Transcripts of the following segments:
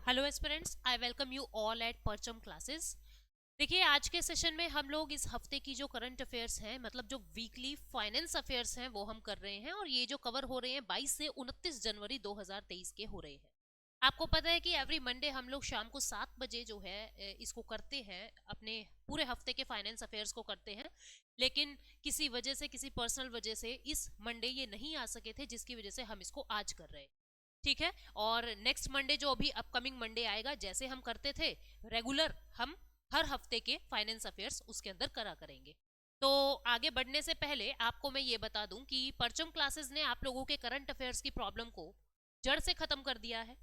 Hello aspirants, I welcome you all at परचम classes. देखिए, आज के सेशन में हम लोग इस हफ्ते की जो करंट अफेयर्स हैं, मतलब जो वीकली फाइनेंस अफेयर्स हैं, वो हम कर रहे हैं। और ये जो कवर हो रहे हैं 22 से 29 जनवरी 2023 के हो रहे हैं। आपको पता है कि एवरी मंडे हम लोग शाम को 7 बजे जो है इसको करते हैं, अपने पूरे हफ्ते के फाइनेंस अफेयर्स को करते हैं। लेकिन किसी वजह से, किसी पर्सनल वजह से इस मंडे ये नहीं आ सके थे, जिसकी वजह से हम इसको आज कर रहे हैं। ठीक है। और नेक्स्ट मंडे जो अभी अपकमिंग मंडे आएगा, जैसे हम करते थे रेगुलर, हम हर हफ्ते के फाइनेंस अफेयर्स उसके अंदर करा करेंगे। तो आगे बढ़ने से पहले आपको मैं ये बता दूं कि परचम क्लासेस ने आप लोगों के करंट अफेयर्स की प्रॉब्लम को जड़ से खत्म कर दिया है।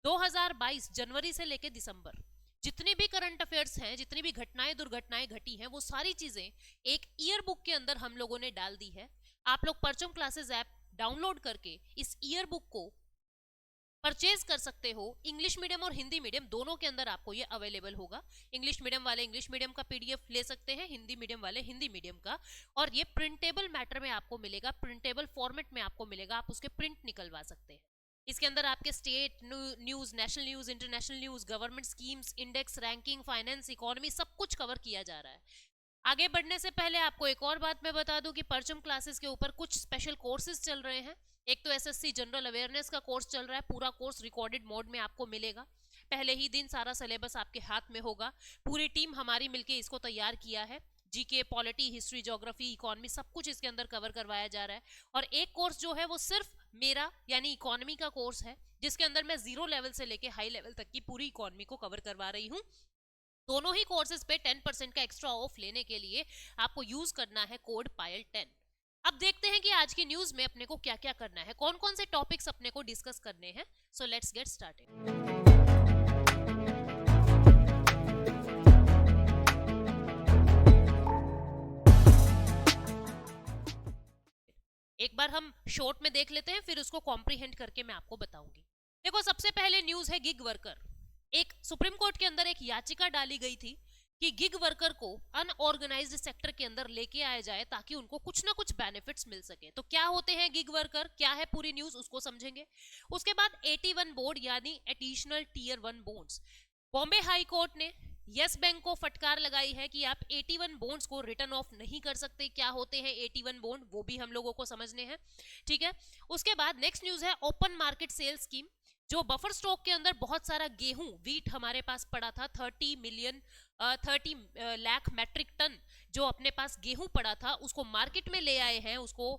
2022 जनवरी से लेके दिसंबर जितने भी करंट अफेयर्स हैं, जितनी भी घटनाएं दुर्घटनाएं घटी हैं, वो सारी चीजें एक ईयर बुक के अंदर हम लोगों ने डाल दी है। आप लोग परचम क्लासेस ऐप डाउनलोड करके इस ईयर बुक को परचेज कर सकते हो। इंग्लिश मीडियम और हिंदी मीडियम दोनों के अंदर आपको ये अवेलेबल होगा। इंग्लिश मीडियम वाले इंग्लिश मीडियम का पीडीएफ ले सकते हैं, हिंदी मीडियम वाले हिंदी मीडियम का। और ये प्रिंटेबल मैटर में आपको मिलेगा, प्रिंटेबल फॉर्मेट में आपको मिलेगा, आप उसके प्रिंट निकलवा सकते हैं। इसके अंदर आपके state news, national news, international news, government schemes, index, ranking, finance, economy, सब कुछ कवर किया जा रहा है। आगे बढ़ने से पहले आपको एक और बात मैं बता दूं कि परचम क्लासेस के ऊपर कुछ स्पेशल कोर्सेज चल रहे हैं। एक तो एसएससी जनरल अवेयरनेस का कोर्स चल रहा है, पूरा कोर्स रिकॉर्डेड मोड में आपको मिलेगा। पहले ही दिन सारा सिलेबस आपके हाथ में होगा। पूरी टीम हमारी मिलके इसको तैयार किया है। GK, polity, history, geography, economy, सब कुछ इसके अंदर कवर करवाया जा रहा है। और एक कोर्स जो है वो सिर्फ मेरा यानी इकोनॉमी का कोर्स है, जिसके अंदर मैं 0 लेवल से लेके हाई लेवल तक की पूरी इकोनॉमी को कवर करवा रही हूँ। दोनों ही कोर्सेज पे 10% का एक्स्ट्रा ऑफ लेने के लिए आपको यूज करना है कोड पायल 10। अब देखते हैं कि आज की न्यूज में अपने को क्या क्या करना है, कौन कौन से टॉपिक्स अपने को डिस्कस करने हैं। So let's get started. एक बार हम शॉर्ट में देख लेते हैं, फिर उसको कॉम्प्रीहेंड करके मैं आपको बताऊंगी। देखो, सबसे पहले न्यूज है गिग वर्कर। एक सुप्रीम कोर्ट के अंदर एक याचिका डाली गई थी कि गिग वर्कर को अनऑर्गेनाइज्ड सेक्टर के अंदर लेके आया जाए ताकि उनको कुछ ना कुछ बेनिफिट्स मिल सके। तो क्या होते हैं गिग वर्कर, क्या है पूरी न्यूज, उसको समझेंगे। उसके बाद 81 बोर्ड यानी additional tier 1 bonds. Bombay high court ने यस बैंक को फटकार लगाई है कि आप 81 बॉन्ड्स को रिटर्न ऑफ नहीं कर सकते। क्या होते हैं 81 बॉन्ड, वो भी हम लोगों को समझने हैं। ठीक है। उसके बाद नेक्स्ट न्यूज है ओपन मार्केट सेल स्कीम। जो बफर स्टॉक के अंदर बहुत सारा गेहूं, वीट हमारे पास पड़ा था, 30 लाख मैट्रिक टन जो अपने पास गेहूं पड़ा था, उसको मार्केट में ले आए हैं। उसको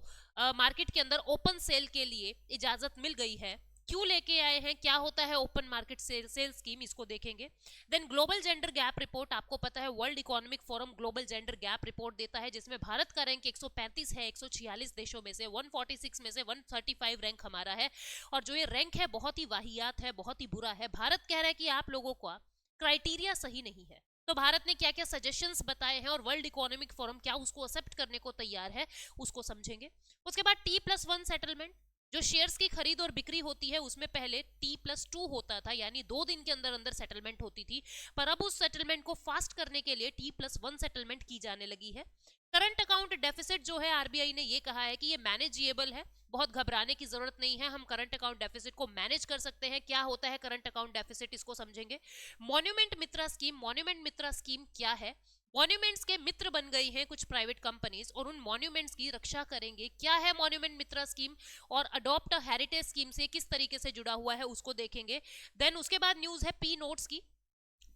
मार्केट के अंदर ओपन सेल के लिए इजाजत मिल गई है। क्यों लेके आए हैं, क्या होता है ओपन मार्केट सेल स्कीम, इसको देखेंगे। Then global gender gap report. आपको पता है World Economic Forum global gender gap report देता है, जिसमें भारत का रैंक 135 है 146 देशों में से। 146 में से 135 रैंक हमारा है। और जो ये रैंक है बहुत ही वाहियात है, बहुत ही बुरा है। भारत कह रहा है कि आप लोगों का क्राइटेरिया सही नहीं है। तो भारत ने क्या क्या सजेशंस बताए हैं और वर्ल्ड इकोनॉमिक फोरम क्या उसको एक्सेप्ट करने को तैयार है, उसको समझेंगे। उसके बाद T+1 सेटलमेंट। जो शेयर्स की खरीद और बिक्री होती है उसमें पहले T+2 होता था, यानी 2 दिन के अंदर अंदर सेटलमेंट होती थी। पर अब उस सेटलमेंट को फास्ट करने के लिए T+1 सेटलमेंट की जाने लगी है। करंट अकाउंट डेफिसिट जो है, आरबीआई ने ये कहा है कि ये मैनेजेबल है, बहुत घबराने की जरूरत नहीं है, हम करंट अकाउंट डेफिसिट को मैनेज कर सकते हैं। क्या होता है करंट अकाउंट डेफिसिट, इसको समझेंगे। मॉन्यूमेंट मित्रा स्कीम। मॉन्यूमेंट मित्रा स्कीम क्या है। मॉन्यूमेंट्स के मित्र बन गई हैं कुछ प्राइवेट कंपनीज और उन मॉन्यूमेंट्स की रक्षा करेंगे। क्या है मॉन्यूमेंट मित्रा स्कीम और अडॉप्ट हेरिटेज स्कीम से किस तरीके से जुड़ा हुआ है, उसको देखेंगे। देन उसके बाद न्यूज है पी नोट्स की,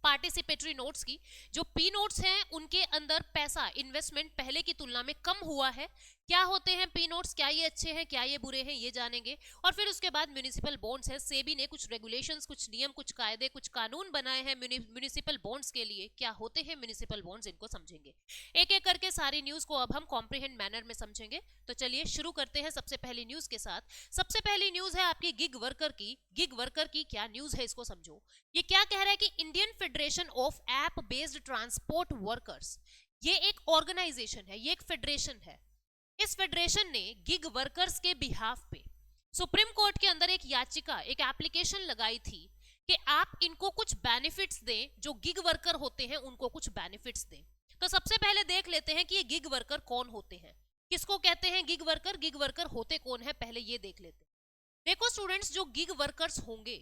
पार्टिसिपेटरी नोट्स की। जो पी नोट्स हैं उनके अंदर पैसा इन्वेस्टमेंट पहले की तुलना में कम हुआ है। क्या होते हैं पी नोट्स, क्या ये अच्छे हैं, क्या ये बुरे हैं, ये जानेंगे। और फिर उसके बाद म्यूनिसिपल बॉन्ड्स है। सेबी ने कुछ रेगुलेशंस, कुछ नियम, कुछ कायदे, कुछ कानून बनाए हैं म्यूनिसिपल बॉन्ड्स के लिए। क्या होते हैं म्यूनिसिपल बॉन्ड्स, इनको समझेंगे। एक एक करके सारी न्यूज को अब हम कॉम्प्रिहेंड मैनर में समझेंगे। तो चलिए शुरू करते हैं सबसे पहली न्यूज के साथ। सबसे पहली न्यूज है आपकी गिग वर्कर की। गिग वर्कर की क्या न्यूज है, इसको समझो। ये क्या कह रहा है कि Indian federation of app based transport workers, ये एक ऑर्गेनाइजेशन है, ये एक फेडरेशन है। इस फेडरेशन ने गिग वर्कर्स के बिहाफ पे सुप्रीम कोर्ट के अंदर एक याचिका, एक एप्लीकेशन लगाई थी कि आप इनको कुछ बेनिफिट्स दें, जो गिग वर्कर होते हैं उनको कुछ बेनिफिट्स दें। तो सबसे पहले देख लेते हैं कि ये गिग वर्कर कौन होते हैं, किसको कहते हैं गिग वर्कर, गिग वर्कर होते कौन है, पहले ये देख लेते हैं। देखो स्टूडेंट्स, जो गिग वर्कर्स होंगे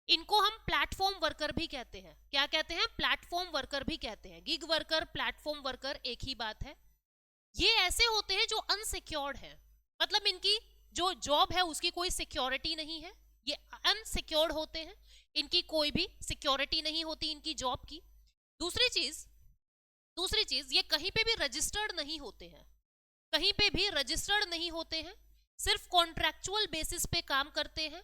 इनको हम प्लेटफॉर्म वर्कर भी कहते हैं। क्या कहते हैं? प्लेटफॉर्म वर्कर भी कहते हैं। गिग वर्कर, प्लेटफॉर्म वर्कर एक ही बात है। ये ऐसे होते हैं जो अनसिक्योर्ड हैं, मतलब इनकी जो जॉब है उसकी कोई सिक्योरिटी नहीं है, ये अनसिक्योर्ड होते हैं, इनकी कोई भी सिक्योरिटी नहीं होती इनकी जॉब की। दूसरी चीज ये कहीं पे भी रजिस्टर्ड नहीं होते हैं, कहीं पे भी रजिस्टर्ड नहीं होते हैं, सिर्फ कॉन्ट्रैक्चुअल बेसिस पे काम करते हैं,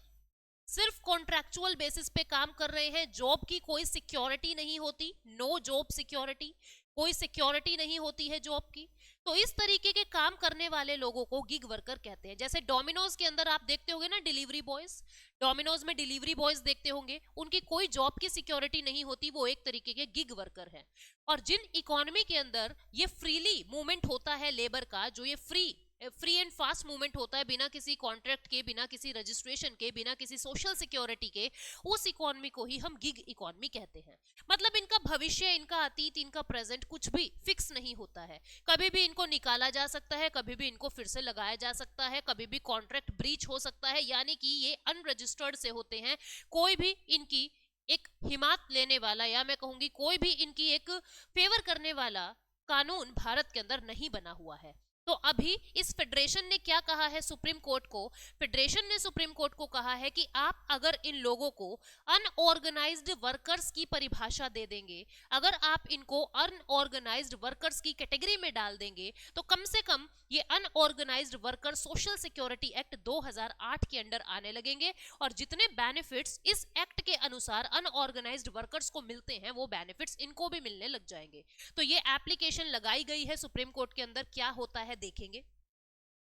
सिर्फ कॉन्ट्रैक्चुअल बेसिस पे काम कर रहे हैं। जॉब की कोई सिक्योरिटी नहीं होती, नो जॉब सिक्योरिटी, कोई सिक्योरिटी नहीं होती है जॉब की। तो इस तरीके के काम करने वाले लोगों को गिग वर्कर कहते हैं। जैसे डोमिनोज के अंदर आप देखते होंगे ना डिलीवरी बॉयज, डोमिनोज में डिलीवरी बॉयज देखते होंगे, उनकी कोई जॉब की सिक्योरिटी नहीं होती, वो एक तरीके के गिग वर्कर है। और जिन इकोनॉमी के अंदर ये फ्रीली मूवमेंट होता है लेबर का, जो ये फ्री एंड फास्ट मूवमेंट होता है बिना किसी कॉन्ट्रैक्ट के, बिना किसी रजिस्ट्रेशन के, बिना किसी सोशल सिक्योरिटी के, उस इकोनॉमी को ही हम गिग इकोनॉमी कहते हैं। मतलब इनका भविष्य, इनका अतीत, इनका प्रेजेंट कुछ भी फिक्स नहीं होता है, कभी भी इनको निकाला जा सकता है, कभी भी इनको फिर से लगाया जा सकता है, कभी भी कॉन्ट्रैक्ट ब्रीच हो सकता है, यानी कि ये अनरजिस्टर्ड से होते हैं। कोई भी इनकी एक हिमात लेने वाला, या मैं कहूंगी कोई भी इनकी एक फेवर करने वाला कानून भारत के अंदर नहीं बना हुआ है। तो अभी इस फेडरेशन ने क्या कहा है सुप्रीम कोर्ट को? फेडरेशन ने सुप्रीम कोर्ट को कहा है कि आप अगर इन लोगों को अनऑर्गेनाइज्ड वर्कर्स की परिभाषा दे देंगे, अगर आप इनको अनऑर्गेनाइज्ड वर्कर्स की कैटेगरी में डाल देंगे, तो कम से कम ये unorganised worker social security act 2008 के अंडर आने लगेंगे, और जितने बेनिफिट्स इस एक्ट के अनुसार अनऑर्गेनाइज्ड वर्कर्स को मिलते हैं, वो बेनिफिट्स इनको भी मिलने लग जाएंगे। तो ये एप्लीकेशन लगाई गई है सुप्रीम कोर्ट के अंदर, क्या होता है देखेंगे।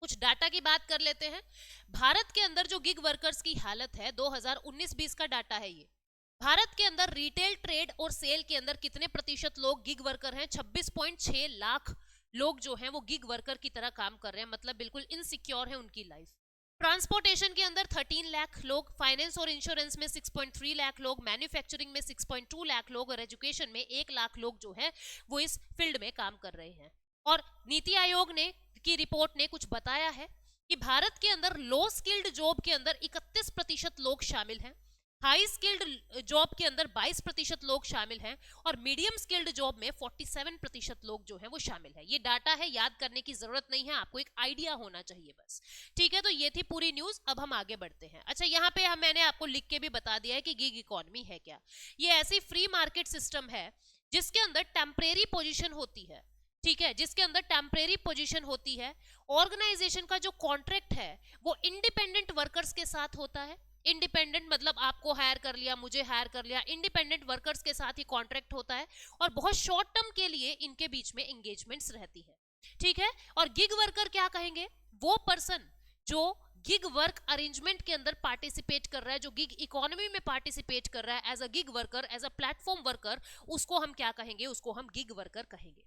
कुछ डाटा की बात कर लेते हैं। भारत के अंदर जो गिग वर्कर्स की हालत है, 2019-20 का डाटा है ये। भारत के अंदर रिटेल, ट्रेड और सेल के अंदर कितने प्रतिशत लोग गिग वर्कर हैं? 26.6 लाख लोग जो हैं वो गिग वर्कर की तरह काम कर रहे हैं, मतलब बिल्कुल इनसिक्योर है उनकी लाइफ। ट्रांसपोर्टेशन के अंदर 13 लाख लोग, फाइनेंस और इंश्योरेंस में 6.3 लाख लोग, मैन्युफैक्चरिंग में 6.2 लाख लोग, और एजुकेशन में 1 लाख लोग जो है वो इस फील्ड में काम कर रहे हैं। और नीति आयोग ने की रिपोर्ट ने कुछ बताया है कि भारत के अंदर लो स्किल्ड जॉब के अंदर 31% लोग शामिल हैं, हाई स्किल्ड जॉब के अंदर 22% लोग शामिल हैं, और मीडियम स्किल्ड जॉब में 47% लोग जो हैं वो शामिल है। ये डाटा है, याद करने की जरूरत नहीं है, आपको एक आइडिया होना चाहिए बस। ठीक है, तो ये थी पूरी न्यूज। अब हम आगे बढ़ते हैं। अच्छा, यहाँ पे मैंने आपको लिख के भी बता दिया है कि गिग इकोनॉमी है क्या। ये ऐसी फ्री मार्केट सिस्टम है जिसके अंदर टेम्परेरी पोजिशन होती है, ठीक है, जिसके अंदर टेम्परेरी पोजीशन होती है। ऑर्गेनाइजेशन का जो कॉन्ट्रैक्ट है वो इंडिपेंडेंट वर्कर्स के साथ होता है। इंडिपेंडेंट मतलब आपको हायर कर लिया, मुझे हायर कर लिया, इंडिपेंडेंट वर्कर्स के साथ ही कॉन्ट्रैक्ट होता है, और बहुत शॉर्ट टर्म के लिए इनके बीच में एंगेजमेंट्स रहती है। ठीक है, और गिग वर्कर क्या कहेंगे? वो पर्सन जो गिग वर्क अरेंजमेंट के अंदर पार्टिसिपेट कर रहा है, जो गिग इकोनॉमी में पार्टिसिपेट कर रहा है as a gig worker, as a platform worker, उसको हम क्या कहेंगे? उसको हम गिग वर्कर कहेंगे।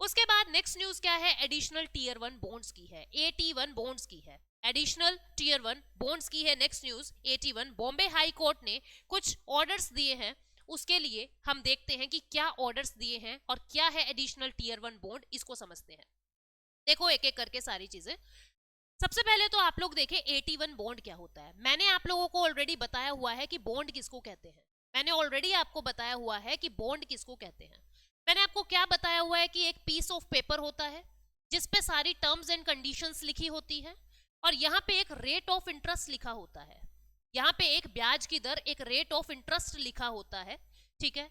उसके बाद नेक्स्ट न्यूज क्या है? एडिशनल टीयर 1 बॉन्ड्स की है, AT1 बॉन्ड्स की है, एडिशनल टीयर 1 बॉन्ड्स की है। Next news AT1, Bombay high court ने कुछ ऑर्डर्स दिए हैं, उसके लिए हम देखते हैं कि क्या ऑर्डर्स दिए हैं और क्या है एडिशनल टीयर 1 बॉन्ड, इसको समझते हैं। देखो एक एक करके सारी चीजें। सबसे पहले तो आप लोग देखें AT1 बॉन्ड क्या होता है। मैंने आप लोगों को ऑलरेडी बताया हुआ है कि बॉन्ड किसको कहते हैं, मैंने ऑलरेडी आपको बताया हुआ है कि बॉन्ड किसको कहते हैं। मैंने आपको क्या बताया हुआ है कि एक पीस ऑफ पेपर होता है जिसपे सारी टर्म्स एंड कंडीशंस लिखी होती है, और यहाँ पे एक रेट ऑफ इंटरेस्ट लिखा होता है, यहाँ पे एक ब्याज की दर, एक रेट ऑफ इंटरेस्ट लिखा होता है। ठीक है,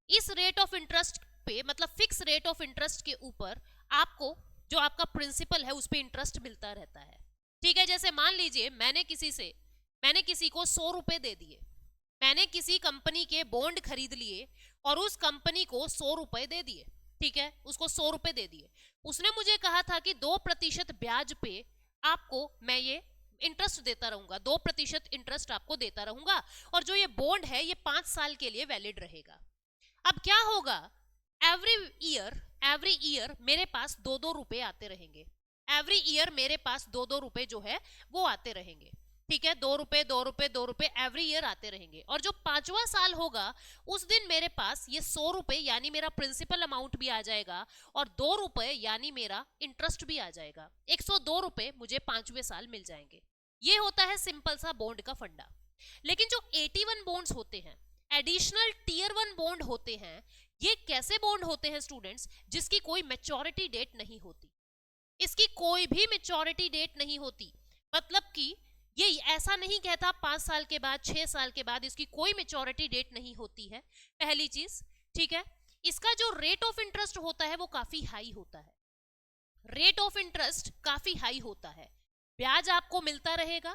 इस रेट ऑफ इंटरेस्ट पे, मतलब फिक्स रेट ऑफ इंटरेस्ट के ऊपर आपको जो आपका प्रिंसिपल है उस पे इंटरेस्ट मिलता रहता है। ठीक है, जैसे मान लीजिए मैंने किसी को 100 रुपए दे दिए, मैंने किसी कंपनी के बॉन्ड खरीद लिए और उस कंपनी को 100 रुपए दे दिए। ठीक है, उसको 100 रुपए दे दिए। उसने मुझे कहा था कि 2% ब्याज पे आपको मैं ये इंटरेस्ट देता रहूंगा, 2% इंटरेस्ट आपको देता रहूंगा, और जो ये बॉन्ड है ये 5 साल के लिए वैलिड रहेगा। अब क्या होगा? एवरी ईयर मेरे पास 2-2 रुपए आते रहेंगे, एवरी ईयर मेरे पास 2-2 रुपए जो है वो आते रहेंगे। ठीक है, 2 रुपए 2 रुपए 2 रुपए एवरी ईयर आते रहेंगे, और जो 5वां साल होगा उस दिन मेरे पास ये 100 रुपए यानी मेरा प्रिंसिपल अमाउंट भी आ जाएगा, और 2 रुपए यानी मेरा इंटरेस्ट भी आ जाएगा। 102 रुपए मुझे 5वें साल मिल जाएंगे। ये होता है सिंपल सा बॉन्ड का फंडा। लेकिन जो 81 बॉन्ड्स होते हैं, एडिशनल टीयर 1 बॉन्ड होते हैं, ये कैसे बॉन्ड होते हैं स्टूडेंट्स, जिसकी कोई मैच्योरिटी डेट नहीं होती, इसकी कोई भी मैच्योरिटी डेट नहीं होती। मतलब कि ये ऐसा नहीं कहता 5 साल के बाद 6 साल के बाद, इसकी कोई मैच्योरिटी डेट नहीं होती है, पहली चीज। ठीक है, इसका जो रेट ऑफ इंटरेस्ट होता है वो काफी हाई होता है, रेट ऑफ इंटरेस्ट काफी हाई होता है। ब्याज आपको मिलता रहेगा,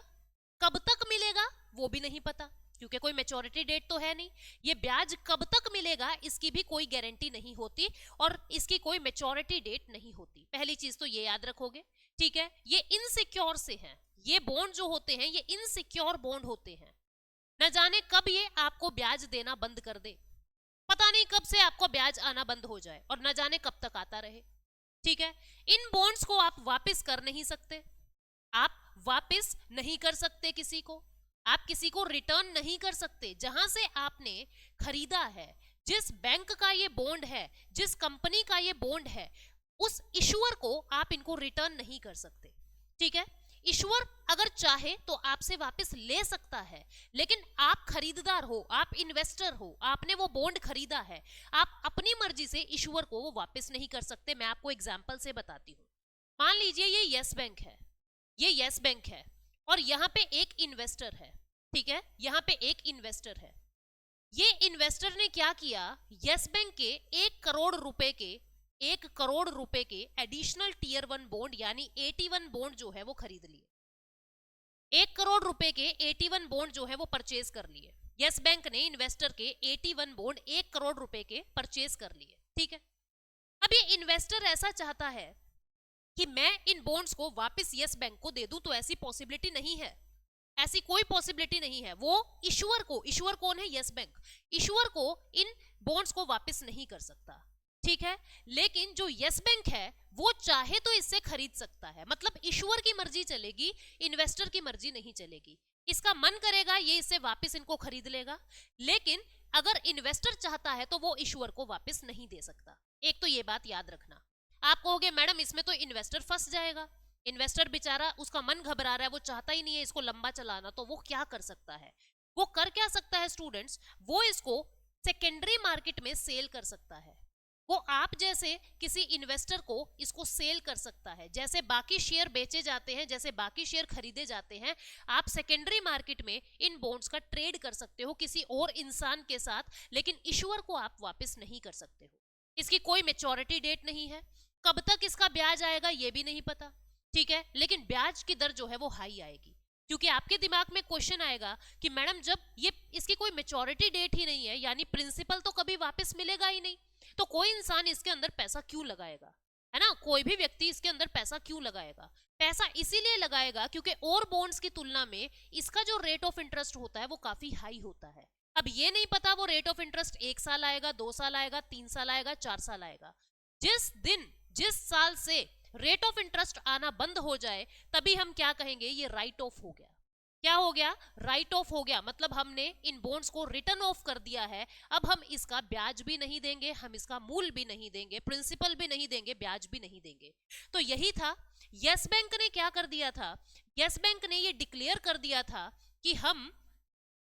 कब तक मिलेगा वो भी नहीं पता, क्योंकि कोई मैच्योरिटी डेट तो है नहीं। ये ब्याज कब तक मिलेगा इसकी भी कोई गारंटी नहीं होती, और इसकी कोई मैच्योरिटी डेट नहीं होती। पहली चीज तो ये याद रखोगे। ठीक है, ये इनसिक्योर से हैं, ये बॉन्ड जो होते हैं ये इनसिक्योर बॉन्ड होते हैं। न जाने कब ये आपको ब्याज देना बंद कर दे, पता नहीं कब से आपको ब्याज आना बंद हो जाए, और न जाने कब तक आता रहे। ठीक है, इन बॉन्ड्स को आप वापस कर नहीं सकते, आप वापस नहीं कर सकते किसी को, आप किसी को रिटर्न नहीं कर सकते। जहां से आपने खरीदा है, जिस बैंक का ये बॉन्ड है, जिस कंपनी का ये बॉन्ड है, उस इशुअर को आप इनको रिटर्न नहीं कर सकते। ठीक है, इशुअर अगर चाहे तो आपसे वापस ले सकता है, लेकिन आप खरीददार हो, आप इन्वेस्टर हो, आपने वो बॉन्ड खरीदा है, आप अपनी मर्जी से इशुअर को वो वापस नहीं कर सकते। मैं आपको एग्जांपल से बताती हूँ। मान लीजिए ये यस बैंक है, ये यस बैंक है, और यहाँ पे एक इन्वेस्टर है। ठीक है, यहाँ पे एक इन्वेस्टर है। ये इन्वेस्टर ने क्या किया, यस बैंक के 1 करोड़ रुपए के 1 करोड़ रुपए के एडिशनल टीयर 1 बॉन्ड यानी 81 बॉन्ड जो है वो खरीद लिए। 1 करोड़ रुपए के 81 बॉन्ड जो है वो परचेज कर लिए। यस बैंक ने इन्वेस्टर के 81 बॉन्ड 1 करोड़ रुपए के परचेज कर लिए। ठीक है, अब ये इन्वेस्टर ऐसा चाहता है कि मैं इन बॉन्ड्स को वापस यस बैंक को दे दूं, तो ऐसी पॉसिबिलिटी नहीं है, ऐसी कोई पॉसिबिलिटी नहीं है। वो इशुअर को, इशुअर कौन है, यस बैंक, इशुअर को इन बॉन्ड्स को वापस नहीं कर सकता। ठीक है, लेकिन जो यस बैंक है वो चाहे तो इससे खरीद सकता है, मतलब इशुअर की मर्जी चलेगी, इन्वेस्टर की मर्जी नहीं चलेगी। इसका मन करेगा ये इससे वापस इनको खरीद लेगा, लेकिन अगर इन्वेस्टर चाहता है तो वो इशुअर को वापस नहीं दे सकता। एक तो ये बात याद रखना। आप कहोगे मैडम इसमें तो इन्वेस्टर फंस जाएगा, इन्वेस्टर बेचारा, उसका मन घबरा रहा है, वो चाहता ही नहीं है इसको लंबा चलाना, तो वो क्या कर सकता है, वो कर क्या सकता है स्टूडेंट्स, वो इसको सेकेंडरी मार्केट में सेल कर सकता है। वो आप जैसे किसी इन्वेस्टर को इसको सेल कर सकता है, जैसे बाकी शेयर बेचे जाते हैं, जैसे बाकी शेयर खरीदे जाते हैं, आप सेकेंडरी मार्केट में इन बॉन्ड्स का ट्रेड कर सकते हो किसी और इंसान के साथ, लेकिन इशुअर को आप वापस नहीं कर सकते हो। इसकी कोई मैच्योरिटी डेट नहीं है, कब तक इसका ब्याज आएगा ये भी नहीं पता। ठीक है, लेकिन ब्याज की दर जो है वो हाई आएगी, क्योंकि आपके दिमाग में क्वेश्चन आएगा कि मैडम जब ये इसकी कोई मैच्योरिटी डेट ही नहीं है, यानी प्रिंसिपल तो कभी वापस मिलेगा ही नहीं, तो कोई इंसान इसके अंदर पैसा क्यों लगाएगा, है ना, कोई भी व्यक्ति इसके अंदर पैसा क्यों लगाएगा। पैसा इसीलिए लगाएगा क्योंकि और बॉन्ड्स की तुलना में इसका जो रेट ऑफ इंटरेस्ट होता है वो काफी हाई होता है। अब ये नहीं पता वो रेट ऑफ इंटरेस्ट 1 साल आएगा, 2 साल आएगा, 3 साल आएगा, 4 साल आएगा। जिस दिन, जिस साल से रेट ऑफ इंटरेस्ट आना बंद हो जाए, तभी हम क्या कहेंगे, ये राइट ऑफ हो गया। क्या हो गया, राइट ऑफ हो गया, मतलब हमने इन बॉन्ड्स को रिटर्न ऑफ कर दिया है। अब हम इसका ब्याज भी नहीं देंगे, हम इसका मूल भी नहीं देंगे, प्रिंसिपल भी नहीं देंगे, ब्याज भी नहीं देंगे। तो यही था, यस बैंक ने क्या कर दिया था, यस बैंक ने ये डिक्लेयर कर दिया था कि हम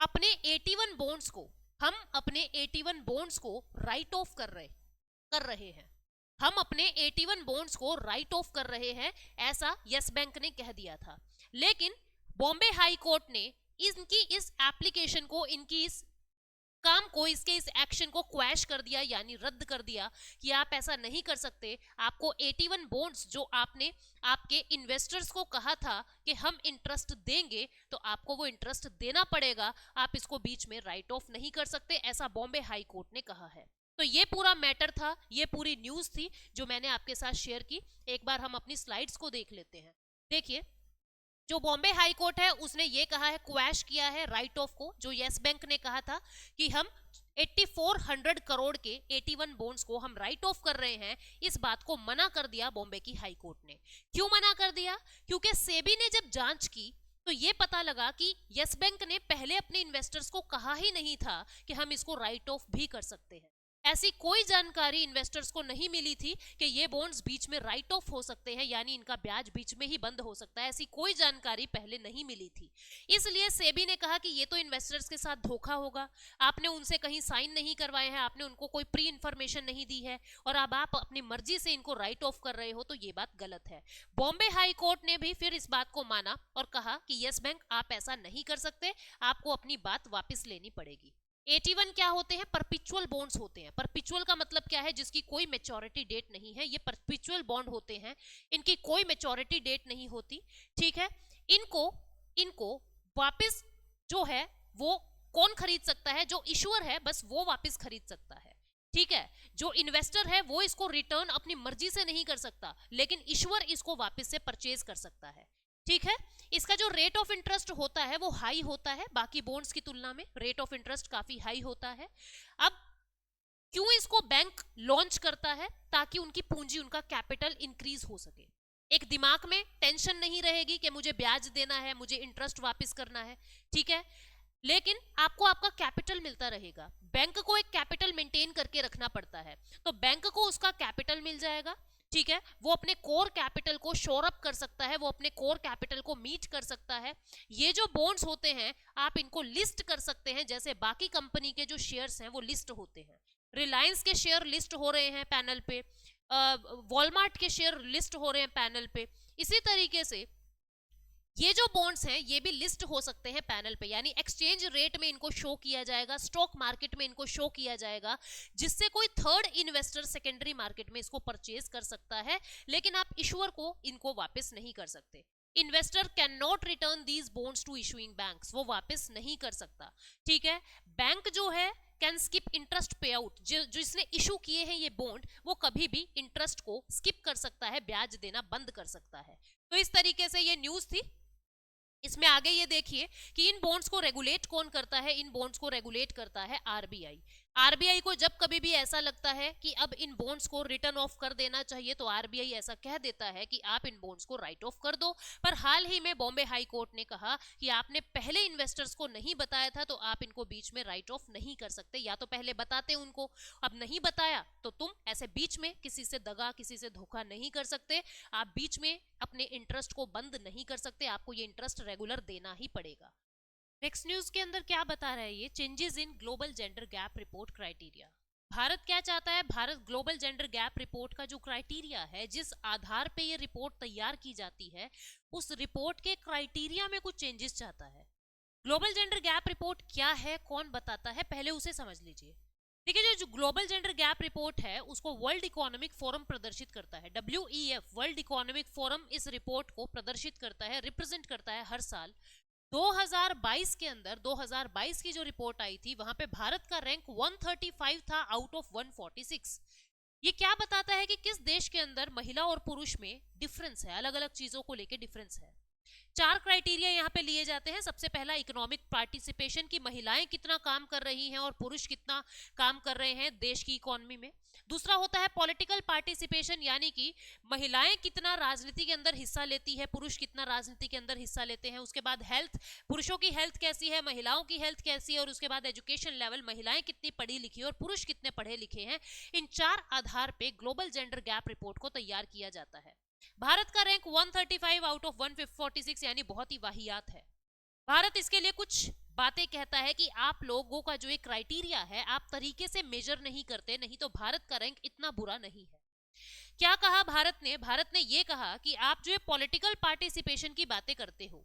अपने 81 बॉन्ड्स को, हम अपने 81 बॉन्ड्स को राइट ऑफ कर रहे हैं, हम अपने 81 बॉन्ड्स को राइट ऑफ कर रहे हैं, ऐसा यस बैंक ने कह दिया था। लेकिन बॉम्बे हाई कोर्ट ने इनकी इस एप्लीकेशन को, इनकी इस काम को, इसके इस एक्शन को क्वैश कर दिया, यानी रद्द कर दिया कि आप ऐसा नहीं कर सकते। आपको 81 बॉन्ड्स जो आपने आपके इन्वेस्टर्स को कहा था कि हम इंटरेस्ट देंगे, तो आपको वो इंटरेस्ट देना पड़ेगा, आप इसको बीच में राइट ऑफ नहीं कर सकते, ऐसा बॉम्बे हाई कोर्ट ने कहा है। तो ये पूरा मैटर था, ये पूरी न्यूज थी जो मैंने आपके साथ शेयर की। एक बार हम अपनी स्लाइड्स को देख लेते हैं। देखिए, जो बॉम्बे हाई कोर्ट है उसने ये कहा है, क्वैश किया है राइट ऑफ को, जो यस बैंक ने कहा था कि हम 8400 करोड़ के 81 बॉन्ड्स को हम राइट ऑफ कर रहे हैं, इस बात को मना कर दिया बॉम्बे की हाई कोर्ट ने। क्यों मना कर दिया, क्योंकि सेबी ने जब जांच की तो ये पता लगा कि यस बैंक ने पहले अपने इन्वेस्टर्स को कहा ही नहीं था कि हम इसको राइट ऑफ भी कर सकते हैं। ऐसी कोई जानकारी इन्वेस्टर्स को नहीं मिली थी कि ये बॉन्ड्स बीच में राइट ऑफ हो सकते हैं, यानी इनका ब्याज बीच में ही बंद हो सकता है। ऐसी कोई जानकारी पहले नहीं मिली थी। इसलिए सेबी ने कहा कि ये तो इन्वेस्टर्स के साथ धोखा होगा, आपने उनसे कहीं साइन नहीं करवाए हैं, आपने उनको कोई प्री इंफॉर्मेशन नहीं दी है और अब आप अपनी मर्जी से इनको राइट ऑफ कर रहे हो, तो ये बात गलत है। बॉम्बे हाई कोर्ट ने भी फिर इस बात को माना और कहा कि यस बैंक, आप ऐसा नहीं कर सकते, आपको अपनी बात वापस लेनी पड़ेगी। 81 क्या होते हैं? परपिचुअल बॉन्ड्स होते हैं। परपिचुअल का मतलब क्या है? जिसकी कोई मैच्योरिटी डेट नहीं है, ये परपिचुअल बॉन्ड होते हैं, इनकी कोई मैच्योरिटी डेट नहीं होती, ठीक है। इनको इनको वापस जो है वो कौन खरीद सकता है? जो इशुअर है, बस वो वापस खरीद सकता है, ठीक है। जो इन्वेस्टर है वो इसको रिटर्न अपनी मर्जी से नहीं कर सकता, लेकिन इशुअर इसको वापस से परचेज कर सकता है, ठीक है। इसका जो रेट ऑफ इंटरेस्ट होता है वो हाई होता है, बाकी बॉन्ड्स की तुलना में रेट ऑफ इंटरेस्ट काफी हाई होता है। अब क्यों इसको बैंक लॉन्च करता है? ताकि उनकी पूंजी, उनका कैपिटल इंक्रीज हो सके। एक दिमाग में टेंशन नहीं रहेगी कि मुझे ब्याज देना है, मुझे इंटरेस्ट वापस करना है, ठीक है, लेकिन आपको आपका कैपिटल मिलता रहेगा। बैंक को एक कैपिटल मेंटेन करके रखना पड़ता है, तो बैंक को उसका कैपिटल मिल जाएगा, ठीक है। वो अपने कोर कैपिटल को शोर अप कर सकता है, वो अपने कोर कैपिटल को मीट कर सकता है। ये जो बॉन्ड्स होते हैं, आप इनको लिस्ट कर सकते हैं, जैसे बाकी कंपनी के जो शेयर्स हैं वो लिस्ट होते हैं। रिलायंस के शेयर लिस्ट हो रहे हैं पैनल पे, वॉलमार्ट के शेयर लिस्ट हो रहे हैं पैनल पे। इसी तरीके से ये जो बॉन्ड्स हैं ये भी लिस्ट हो सकते हैं पैनल पे, यानी एक्सचेंज रेट में इनको शो किया जाएगा, स्टॉक मार्केट में इनको शो किया जाएगा, जिससे कोई थर्ड इन्वेस्टर सेकेंडरी मार्केट में इसको परचेज कर सकता है, लेकिन आप इशुअर को इनको वापस नहीं कर सकते। Investor can not return these bonds to issuing banks, वो वापस नहीं कर सकता, ठीक है। बैंक जो है कैन स्किप इंटरेस्ट पे आउट, जिसने इशू किए हैं ये बॉन्ड, वो कभी भी इंटरेस्ट को स्किप कर सकता है, ब्याज देना बंद कर सकता है। तो इस तरीके से ये न्यूज थी। इसमें आगे ये देखिए कि इन बॉन्ड्स को रेगुलेट कौन करता है? इन बॉन्ड्स को रेगुलेट करता है आरबीआई। आरबीआई को जब कभी भी ऐसा लगता है कि अब इन बॉन्ड्स को रिटर्न ऑफ कर देना चाहिए, तो आरबीआई ऐसा कह देता है कि आप इन बॉन्ड्स को राइट ऑफ कर दो। पर हाल ही में बॉम्बे हाई कोर्ट ने कहा कि आपने पहले इन्वेस्टर्स को नहीं बताया था, तो आप इनको बीच में राइट ऑफ नहीं कर सकते, या तो पहले बताते उनको, अब नहीं बताया तो तुम ऐसे बीच में किसी से दगा, किसी से धोखा नहीं कर सकते, आप बीच में अपने इंटरेस्ट को बंद नहीं कर सकते, आपको ये इंटरेस्ट रेगुलर देना ही पड़ेगा। नेक्स्ट न्यूज के अंदर क्या बता रहा है ये? Changes in global gender gap report criteria. Bharat क्या चाहता है? Bharat global gender gap report का जो क्राइटेरिया है, जिस आधार पे ये रिपोर्ट तैयार की जाती है, उस रिपोर्ट के क्राइटेरिया में कुछ चेंजेस चाहता है। ग्लोबल जेंडर गैप रिपोर्ट क्या है, कौन बताता है, पहले उसे समझ लीजिए। देखिए, जो ग्लोबल जेंडर गैप रिपोर्ट है उसको वर्ल्ड इकोनॉमिक फोरम प्रदर्शित करता है। WEF, वर्ल्ड इकोनॉमिक फोरम, इस रिपोर्ट को प्रदर्शित करता है, रिप्रेजेंट करता है हर साल। 2022 के अंदर, 2022 की जो रिपोर्ट आई थी, वहां पे भारत का रैंक 135 था आउट ऑफ 146। ये क्या बताता है कि किस देश के अंदर महिला और पुरुष में डिफरेंस है, अलग अलग चीजों को लेके डिफरेंस है। 4 क्राइटेरिया यहाँ पे लिए जाते हैं। सबसे पहला इकोनॉमिक पार्टिसिपेशन, की महिलाएं कितना काम कर रही हैं और पुरुष कितना काम कर रहे हैं देश की इकोनॉमी में। दूसरा होता है पॉलिटिकल पार्टिसिपेशन, यानी कि महिलाएं कितना राजनीति के अंदर हिस्सा लेती है, पुरुष कितना राजनीति के अंदर हिस्सा लेते हैं। उसके बाद हेल्थ, पुरुषों की हेल्थ कैसी है, महिलाओं की हेल्थ कैसी है। और उसके बाद एजुकेशन लेवल, महिलाएं कितनी पढ़ी लिखी और पुरुष कितने पढ़े लिखे हैं। इन 4 आधार पे ग्लोबल जेंडर गैप रिपोर्ट को तैयार किया जाता है। भारत का रैंक 135 आउट ऑफ 146, यानी बहुत ही वाहियात है। भारत इसके लिए कुछ बातें कहता है कि आप लोगों का जो एक क्राइटेरिया है, आप तरीके से मेजर नहीं करते, नहीं तो भारत का रैंक इतना बुरा नहीं है। क्या कहा भारत ने? भारत ने ये कहा कि आप जो पॉलिटिकल पार्टिसिपेशन की बातें करते हो,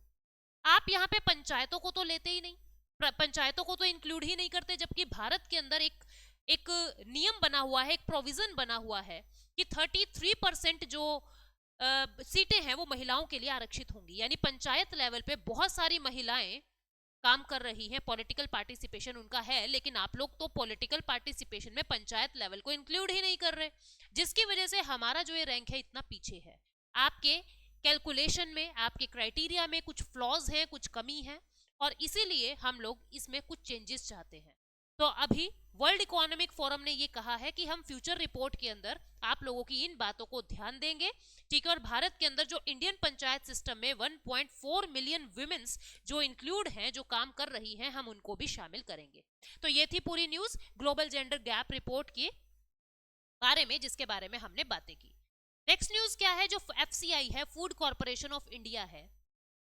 आप यहाँ पे पंचायतों को तो लेते ही नहीं, पंचायतों को तो इंक्लूड ही नहीं करते, जबकि भारत के अंदर एक नियम बना हुआ है, एक प्रोविजन बना हुआ है कि 33% जो सीटें हैं वो महिलाओं के लिए आरक्षित होंगी। यानी पंचायत लेवल पे बहुत सारी महिलाएं काम कर रही हैं, पॉलिटिकल पार्टिसिपेशन उनका है, लेकिन आप लोग तो पॉलिटिकल पार्टिसिपेशन में पंचायत लेवल को इंक्लूड ही नहीं कर रहे, जिसकी वजह से हमारा जो ये रैंक है इतना पीछे है। आपके कैलकुलेशन में, आपके क्राइटेरिया में कुछ फ्लॉज हैं, कुछ कमी है, और इसीलिए हम लोग इसमें कुछ चेंजेस चाहते हैं। तो अभी वर्ल्ड इकोनॉमिक फोरम ने ये कहा है कि हम फ्यूचर रिपोर्ट के अंदर आप लोगों की इन बातों को ध्यान देंगे, ठीक है। और भारत के अंदर जो इंडियन पंचायत सिस्टम में 1.4 मिलियन वुमेन्स जो इंक्लूड हैं, जो काम कर रही हैं, हम उनको भी शामिल करेंगे। तो ये थी पूरी news global gender gap report के बारे में, जिसके बारे में हमने बातें की। नेक्स्ट न्यूज क्या है? जो एफसीआई है, फूड कॉर्पोरेशन ऑफ इंडिया है,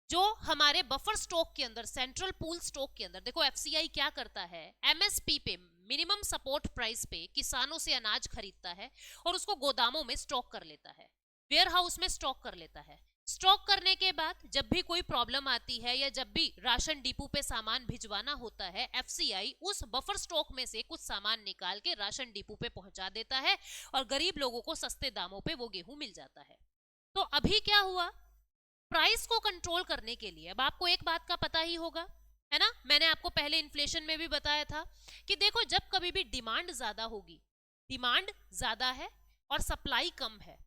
जो हमारे बफर स्टॉक के अंदर, सेंट्रल पूल स्टॉक के अंदर, देखो एफसीआई क्या करता है, एमएसपी पे, मिनिमम सपोर्ट प्राइस पे किसानों से अनाज खरीदता है और उसको गोदामों में स्टॉक कर लेता है, वेयर हाउस में स्टॉक कर लेता है। स्टॉक करने के बाद जब भी कोई प्रॉब्लम आती है या जब भी राशन डिपो पे सामान भिजवाना होता है, एफसीआई उस बफर स्टॉक में से कुछ सामान निकाल के राशन डिपो पे पहुंचा देता है और गरीब लोगों को सस्ते दामों पे वो गेहूं मिल जाता है। तो अभी क्या हुआ, प्राइस को कंट्रोल करने के लिए, अब आपको एक बात का पता ही होगा, है ना, मैंने आपको पहले इन्फ्लेशन में भी बताया था कि देखो जब कभी भी डिमांड ज्यादा होगी, डिमांड ज्यादा है और सप्लाई कम है,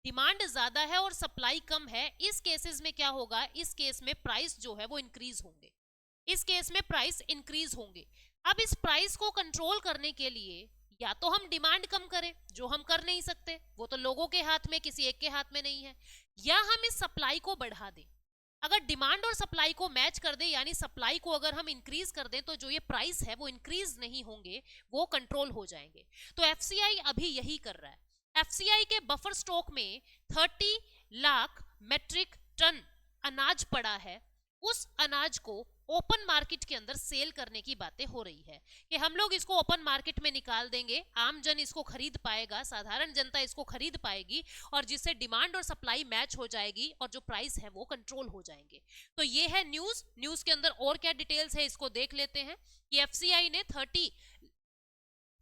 डिमांड ज्यादा है और सप्लाई कम है, इस केसेस में क्या होगा, इस केस में प्राइस जो है वो इंक्रीज होंगे, इस केस में प्राइस इंक्रीज होंगे। अब इस प्राइस को कंट्रोल करने के लिए या तो हम डिमांड कम करें, जो हम कर नहीं सकते, वो तो लोगों के हाथ में, किसी एक के हाथ में नहीं है, या हम इस सप्लाई को बढ़ा दें। अगर डिमांड और सप्लाई को मैच कर दे, यानी सप्लाई को अगर हम इंक्रीज कर दें, तो जो ये प्राइस है वो इंक्रीज नहीं होंगे, वो कंट्रोल हो जाएंगे। तो एफसीआई अभी यही कर रहा है। एफसीआई के बफर स्टॉक में 30 लाख मेट्रिक टन अनाज पड़ा है, उस अनाज को ओपन मार्केट के अंदर सेल करने की बातें हो रही है कि हम लोग इसको ओपन मार्केट में निकाल देंगे, आम जन इसको खरीद पाएगा, साधारण जनता इसको खरीद पाएगी और जिससे डिमांड और सप्लाई मैच हो जाएगी और जो प्राइस है वो कंट्रोल हो जाएंगे। तो ये है न्यूज। न्यूज के अंदर और क्या डिटेल्स है इसको देख लेते हैं कि एफसीआई ने 30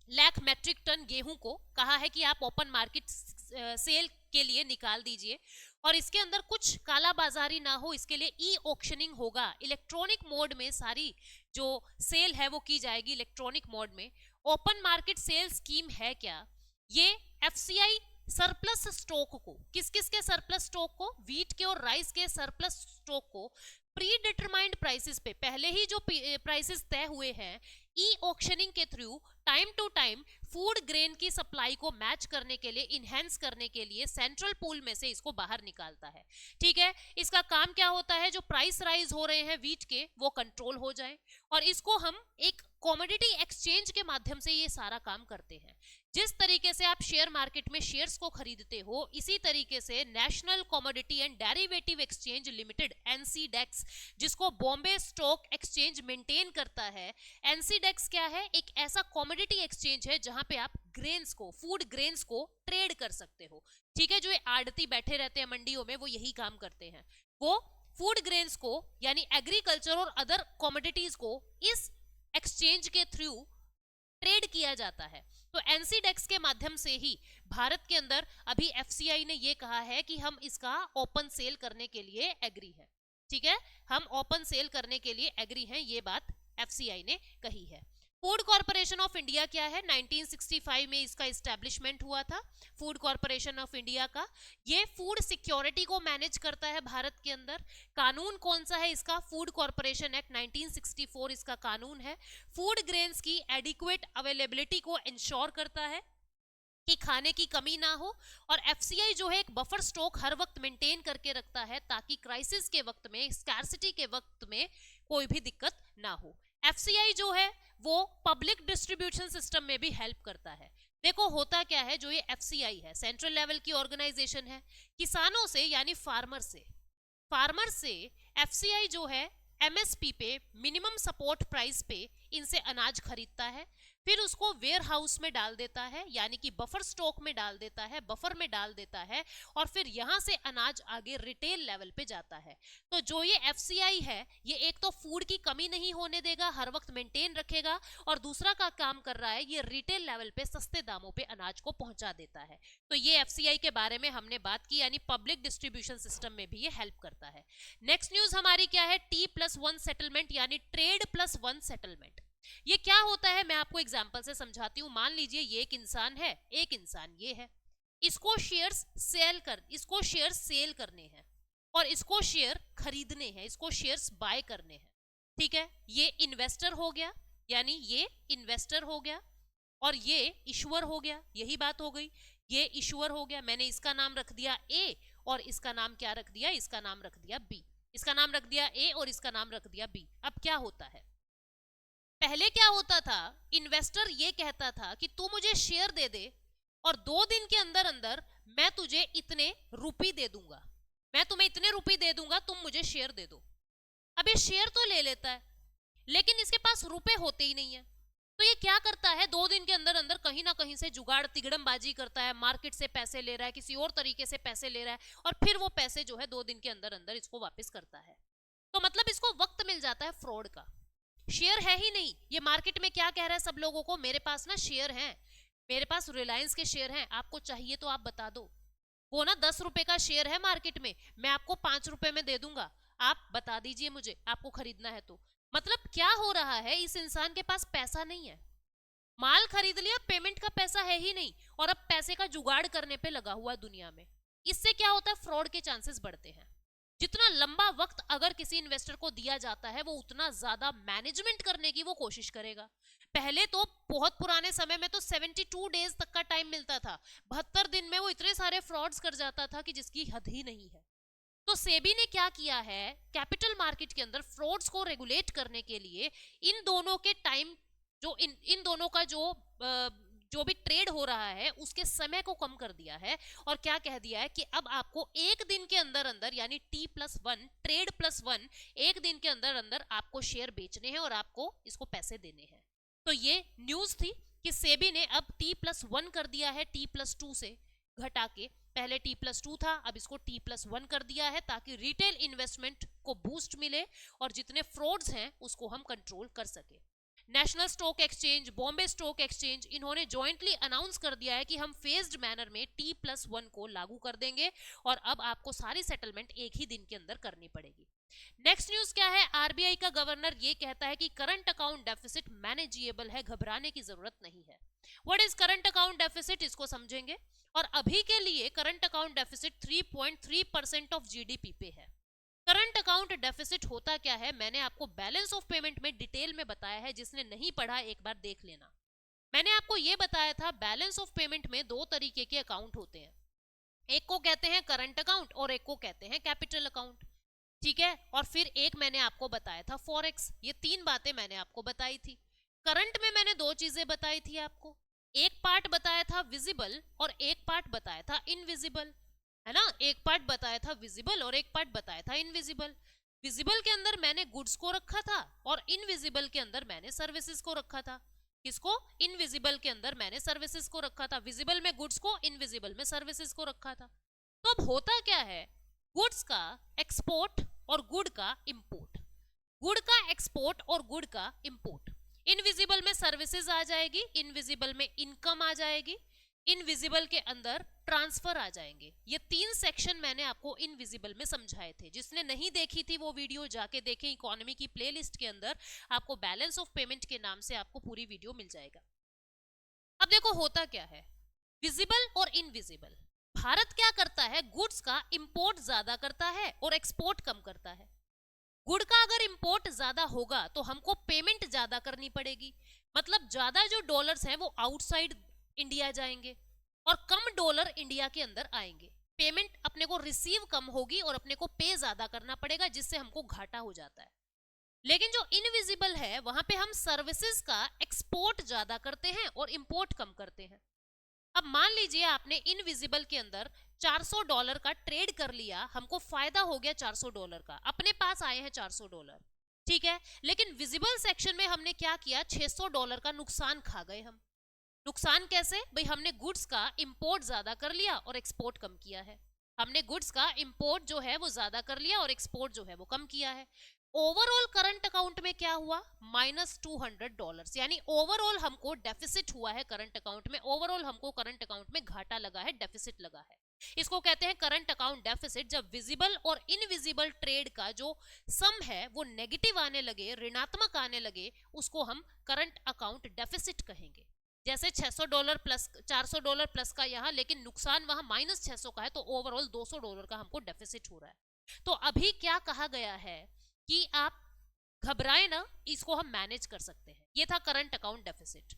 लाख मेट्रिक टन गेहूं को कहा है कि आप ओपन मार्केट सेल के लिए निकाल दीजिए और इसके अंदर कुछ काला बाजारी ना हो, इसके लिए ई ऑक्शनिंग होगा, इलेक्ट्रॉनिक मोड में सारी जो सेल है वो की जाएगी इलेक्ट्रॉनिक मोड में। ओपन मार्केट सेल स्कीम है क्या? ये एफसीआई सरप्लस स्टॉक को, किस किस के सरप्लस स्टॉक को, व्हीट के और राइस के सरप्लस स्टॉक को प्री डिटरमाइंड प्राइसेस पे, पहले ही जो प्राइसेस तय हुए हैं, ई ऑक्शनिंग के through time to time food grain की सप्लाई को मैच करने के लिए, इनहेंस करने के लिए सेंट्रल पूल में से इसको बाहर निकालता है। ठीक है, इसका काम क्या होता है, जो प्राइस राइज हो रहे हैं व्हीट के वो कंट्रोल हो जाए और इसको हम एक कॉमोडिटी एक्सचेंज के माध्यम से ये सारा काम करते हैं। जिस तरीके से आप शेयर मार्केट में शेयर्स को खरीदते हो, इसी तरीके से national commodity and derivative exchange limited NCDEX, जिसको बॉम्बे स्टॉक एक्सचेंज मेंटेन करता है, एनसीडेक्स क्या है, एक ऐसा कॉमोडिटी एक्सचेंज है जहां पे आप ग्रेन्स को, फूड ग्रेन्स को ट्रेड कर सकते हो। ठीक है, जो ये आड़ती बैठे रहते हैं मंडियों में वो यही काम करते हैं, वो फूड ग्रेन्स को यानी एग्रीकल्चर और अदर कॉमोडिटीज को इस एक्सचेंज के थ्रू ट्रेड किया जाता है। तो एनसीडेक्स के माध्यम से ही भारत के अंदर अभी एफसीआई ने ये कहा है कि हम इसका ओपन सेल करने के लिए एग्री है। ठीक है, हम ओपन सेल करने के लिए एग्री हैं, ये बात एफसीआई ने कही है। फूड कॉर्पोरेशन ऑफ इंडिया क्या है? 1965 में इसका इस्टेब्लिशमेंट हुआ था, फूड कॉर्पोरेशन ऑफ इंडिया का। ये फूड सिक्योरिटी को मैनेज करता है भारत के अंदर। कानून कौन सा है इसका? फूड कॉर्पोरेशन एक्ट 1964 इसका कानून है। फूड ग्रेन्स की एडिक्वेट अवेलेबिलिटी को इंश्योर करता है कि खाने की कमी ना हो, और एफसीआई जो है एक बफर स्टॉक हर वक्त मेंटेन करके रखता है ताकि क्राइसिस के वक्त में, स्कैर्सिटी के वक्त में कोई भी दिक्कत ना हो। एफसीआई जो है वो पब्लिक डिस्ट्रीब्यूशन सिस्टम में भी हेल्प करता है। देखो होता क्या है, जो ये एफसीआई है सेंट्रल लेवल की ऑर्गेनाइजेशन है, किसानों से यानी फार्मर से एफसीआई जो है एमएसपी पे, मिनिमम सपोर्ट प्राइस पे इनसे अनाज खरीदता है, फिर उसको वेयर हाउस में डाल देता है, यानी कि बफर स्टॉक में डाल देता है, बफर में डाल देता है, और फिर यहां से अनाज आगे रिटेल लेवल पे जाता है। तो जो ये एफसीआई है, ये एक तो फूड की कमी नहीं होने देगा, हर वक्त मेंटेन रखेगा, और दूसरा का काम कर रहा है, ये रिटेल लेवल पे सस्ते दामों पे अनाज को पहुंचा देता है। तो ये एफसीआई के बारे में हमने बात की, यानी पब्लिक डिस्ट्रीब्यूशन सिस्टम में भी ये हेल्प करता है। नेक्स्ट न्यूज हमारी क्या है? T+1 सेटलमेंट यानी ट्रेड प्लस वन सेटलमेंट। ये क्या होता है मैं आपको एग्जांपल से समझाती हूं। मान लीजिए ये एक इंसान है, एक इंसान ये है, इसको शेयर्स सेल करने हैं और इसको शेयर खरीदने हैं, इसको शेयर्स बाय करने हैं। ठीक है, ये इन्वेस्टर हो गया, यानी ये इन्वेस्टर हो गया, और ये इशूअर हो गया, यही बात हो गई, ये इशूअर हो गया, मैंने इसका नाम रख दिया ए और इसका नाम क्या रख दिया, इसका नाम रख दिया बी, इसका नाम रख दिया ए और इसका नाम रख दिया बी। अब क्या होता है, पहले क्या होता था, इन्वेस्टर ये कहता था कि तू मुझे शेयर दे दे और 2 दिन के अंदर अंदर मैं तुझे इतने रुपए दे दूंगा, मैं तुम्हें इतने रुपए दे दूंगा, तुम मुझे शेयर दे दो। अब ये शेयर तो ले लेता है लेकिन इसके पास रुपए होते ही नहीं है, तो ये क्या करता है, 2 दिन के अंदर अंदर कहीं ना कहीं से जुगाड़ तिगड़मबाजी करता है, मार्केट से पैसे ले रहा है, किसी और तरीके से पैसे ले रहा है और फिर वो पैसे जो है 2 दिन के अंदर अंदर इसको वापस करता है। तो मतलब इसको वक्त मिल जाता है फ्रॉड का। शेयर है ही नहीं, ये मार्केट में क्या कह रहा है सब लोगों को, मेरे पास ना शेयर हैं, मेरे पास रिलायंस के शेयर हैं, आपको चाहिए तो आप बता दो, वो ना 10 रुपए का शेयर है मार्केट में, मैं आपको 5 रुपए में दे दूंगा, आप बता दीजिए मुझे, आपको खरीदना है तो। मतलब क्या हो रहा है, इस इंसान के पास पैसा नहीं है, माल खरीद लिया, पेमेंट का पैसा है ही नहीं और अब पैसे का जुगाड़ करने पे लगा हुआ है दुनिया में। इससे क्या होता है, फ्रॉड के चांसेस बढ़ते हैं। जितना लंबा वक्त अगर किसी इन्वेस्टर को दिया जाता है वो उतना ज्यादा मैनेजमेंट करने की वो कोशिश करेगा। पहले तो बहुत पुराने समय में तो 72 डेज तक का टाइम मिलता था, 72 दिन में वो इतने सारे फ्रॉड्स कर जाता था कि जिसकी हद ही नहीं है। तो सेबी ने क्या किया है, कैपिटल मार्केट के अंदर फ्रॉड्स को रेगुलेट करने के लिए इन दोनों के टाइम, जो इन दोनों का जो भी ट्रेड हो रहा है उसके समय को कम कर दिया है और क्या कह दिया है कि अब आपको 1 दिन के अंदर अंदर यानी T+1 ट्रेड +1, 1 दिन के अंदर अंदर आपको शेयर बेचने हैं और आपको इसको पैसे देने हैं। तो ये न्यूज थी कि सेबी ने अब T+1 कर दिया है, T+2 से घटा के, पहले T+2 था अब इसको T+1 कर दिया है ताकि रिटेल इन्वेस्टमेंट को बूस्ट मिले और जितने फ्रॉड्स हैं उसको हम कंट्रोल कर सके। National stock exchange, Bombay stock exchange, इन्होंने जॉइंटली अनाउंस कर दिया है कि हम फेज्ड मैनर में T+1 को लागू कर देंगे और अब आपको सारी सेटलमेंट एक ही दिन के अंदर करनी पड़ेगी। नेक्स्ट न्यूज क्या है, आरबीआई का गवर्नर ये कहता है कि करंट अकाउंट डेफिसिट मैनेजेबल है, घबराने की जरूरत नहीं है। What is current account deficit, इसको समझेंगे। और अभी के लिए current account deficit 3.3% of GDP पे है। करंट अकाउंट डेफिसिट होता क्या है, मैंने आपको बैलेंस ऑफ पेमेंट में डिटेल में बताया है, जिसने नहीं पढ़ा एक बार देख लेना। मैंने आपको यह बताया था बैलेंस ऑफ पेमेंट में 2 तरीके के अकाउंट होते हैं, एक को कहते हैं करंट अकाउंट और एक को कहते हैं कैपिटल अकाउंट, ठीक है। और फिर एक मैंने आपको बताया था फॉरेक्स, ये 3 बातें मैंने आपको बताई थी। करंट में मैंने 2 चीजें बताई थी आपको, एक पार्ट बताया था विजिबल और एक पार्ट बताया था इनविजिबल, है ना, एक पार्ट बताया था विजिबल और एक पार्ट बताया था इनविजिबल। विजिबल के अंदर मैंने गुड्स को रखा था और इनविजिबल के अंदर मैंने सर्विसेज को रखा था। किसको, इनविजिबल के अंदर मैंने सर्विसेज को रखा था, विजिबल में गुड्स को, इनविजिबल में सर्विसेज को रखा था। तो अब होता क्या है, गुड्स का एक्सपोर्ट और गुड का इंपोर्ट, गुड का एक्सपोर्ट और गुड का इंपोर्ट, इनविजिबल में सर्विसेज आ जाएगी, इनविजिबल में इनकम आ जाएगी, इनविजिबल के अंदर ट्रांसफर आ जाएंगे। ये 3 सेक्शन मैंने आपको इनविजिबल में समझाए थे, जिसने नहीं देखी थी वो वीडियो जाके देखें, इकोनॉमी की प्लेलिस्ट के अंदर आपको बैलेंस ऑफ पेमेंट के नाम से आपको पूरी वीडियो मिल जाएगा। अब देखो होता क्या है, विजिबल और इनविजिबल। भारत क्या करता है, गुड्स का इंपोर्ट ज्यादा करता है और एक्सपोर्ट कम करता है। गुड का अगर इंपोर्ट ज्यादा होगा तो हमको पेमेंट ज्यादा करनी पड़ेगी, मतलब ज्यादा जो डॉलर्स हैं वो आउटसाइड इंडिया जाएंगे और कम डॉलर इंडिया के अंदर आएंगे। पेमेंट अपने को रिसीव कम होगी और अपने को पे ज्यादा करना पड़ेगा, जिससे हमको घाटा हो जाता है। लेकिन जो इनविजिबल है वहां पे हम सर्विसेज का एक्सपोर्ट ज्यादा करते हैं और इंपोर्ट कम करते हैं। अब मान लीजिए आपने इनविजिबल के अंदर $400 का ट्रेड कर लिया, हमको फायदा हो गया $400 का, अपने पास आए हैं $400, ठीक है। लेकिन विजिबल सेक्शन में हमने क्या किया, $600 का नुकसान खा गए हम। नुकसान कैसे भाई, हमने गुड्स का इंपोर्ट ज्यादा कर लिया और एक्सपोर्ट कम किया है, हमने गुड्स का इंपोर्ट जो है वो ज्यादा कर लिया और एक्सपोर्ट जो है वो कम किया है। ओवरऑल करंट अकाउंट में क्या हुआ, -$200, यानी ओवरऑल हमको डेफिसिट हुआ है करंट अकाउंट में, ओवरऑल हमको करंट अकाउंट में घाटा लगा है, डेफिसिट लगा है। इसको कहते हैं करंट अकाउंट डेफिसिट। जब विजिबल और इनविजिबल ट्रेड का जो सम है वो नेगेटिव आने लगे, ऋणात्मक आने लगे, उसको हम करंट अकाउंट डेफिसिट कहेंगे। जैसे $600 प्लस $400 प्लस का यहाँ, लेकिन नुकसान वहां -600 का है, तो ओवरऑल $200 का हमको डेफिसिट हो रहा है। तो अभी क्या कहा गया है कि आप घबराए ना, इसको हम मैनेज कर सकते हैं। ये था करंट अकाउंट डेफिसिट।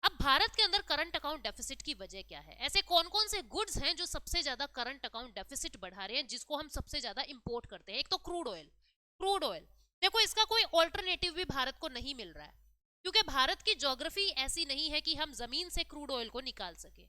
अब भारत के अंदर करंट अकाउंट डेफिसिट की वजह क्या है? ऐसे कौन कौन से गुड्स हैं जो सबसे ज्यादा करंट अकाउंट डेफिसिट बढ़ा रहे हैं, जिसको हम सबसे ज्यादा इंपोर्ट करते हैं? एक तो क्रूड ऑयल। क्रूड ऑयल, देखो इसका कोई ऑल्टरनेटिव भी भारत को नहीं मिल रहा है, क्योंकि भारत की ज्योग्राफी ऐसी नहीं है कि हम जमीन से क्रूड ऑयल को निकाल सके।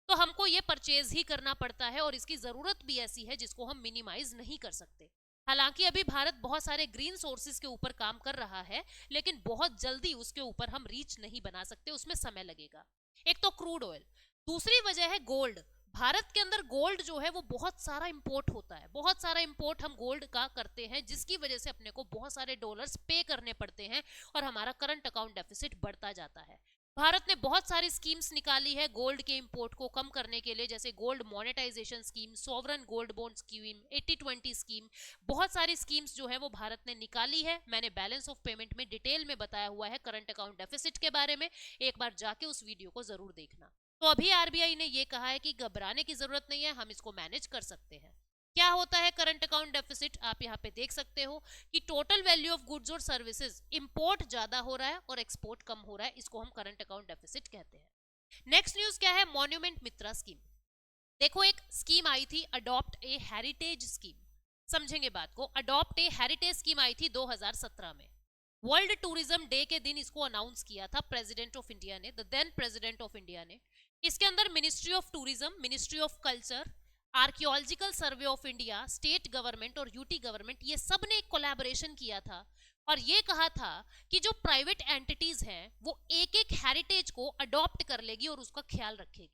तो हमको ये परचेज ही करना पड़ता है, और इसकी जरूरत भी ऐसी है जिसको हम मिनिमाइज नहीं कर सकते। हालांकि अभी भारत बहुत सारे ग्रीन सोर्सेज के ऊपर काम कर रहा है, लेकिन बहुत जल्दी उसके ऊपर हम रीच नहीं बना सकते, उसमें समय लगेगा। एक तो क्रूड ऑयल, दूसरी वजह है गोल्ड। भारत के अंदर गोल्ड जो है वो बहुत सारा इंपोर्ट होता है, बहुत सारा इंपोर्ट हम गोल्ड का करते हैं, जिसकी वजह से अपने को बहुत सारे डॉलर्स पे करने पड़ते हैं और हमारा करंट अकाउंट डेफिसिट बढ़ता जाता है। भारत ने बहुत सारी स्कीम्स निकाली है गोल्ड के इंपोर्ट को कम करने के लिए, जैसे gold monetisation scheme, sovereign gold bond scheme, 80-20 scheme. बहुत सारी स्कीम्स जो है वो भारत ने निकाली है। मैंने बैलेंस ऑफ पेमेंट में डिटेल में बताया हुआ है करंट अकाउंट डेफिसिट के बारे में, एक बार जाके उस वीडियो को जरूर देखना। तो अभी आरबीआई ने ये कहा है कि घबराने की जरूरत नहीं है, हम इसको मैनेज कर सकते हैं। क्या होता है करंट अकाउंट डेफिसिट? आप यहाँ पे देख सकते हो कि टोटल वैल्यू ऑफ गुड्स और सर्विसेज, इंपोर्ट ज्यादा हो रहा है और एक्सपोर्ट कम हो रहा है, इसको हम करंट अकाउंट डेफिसिट कहते हैं। नेक्स्ट न्यूज क्या है? मॉन्यूमेंट मित्रा स्कीम। देखो एक स्कीम आई थी, अडॉप्ट ए हेरिटेज स्कीम। समझेंगे बात को। अडॉप्ट ए हेरिटेज स्कीम आई थी 2017 में। वर्ल्ड टूरिज्म डे के दिन इसको अनाउंस किया था प्रेसिडेंट ऑफ इंडिया ने, the then president of India ने। इसके अंदर ministry of tourism, ministry of culture, archaeological survey of India, state government और यूटी गवर्नमेंट, ये सब ने एक कोलैबोरेशन किया था और ये कहा था कि जो प्राइवेट एंटिटीज हैं वो एक एक हेरिटेज को अडॉप्ट कर लेगी और उसका ख्याल रखेगी।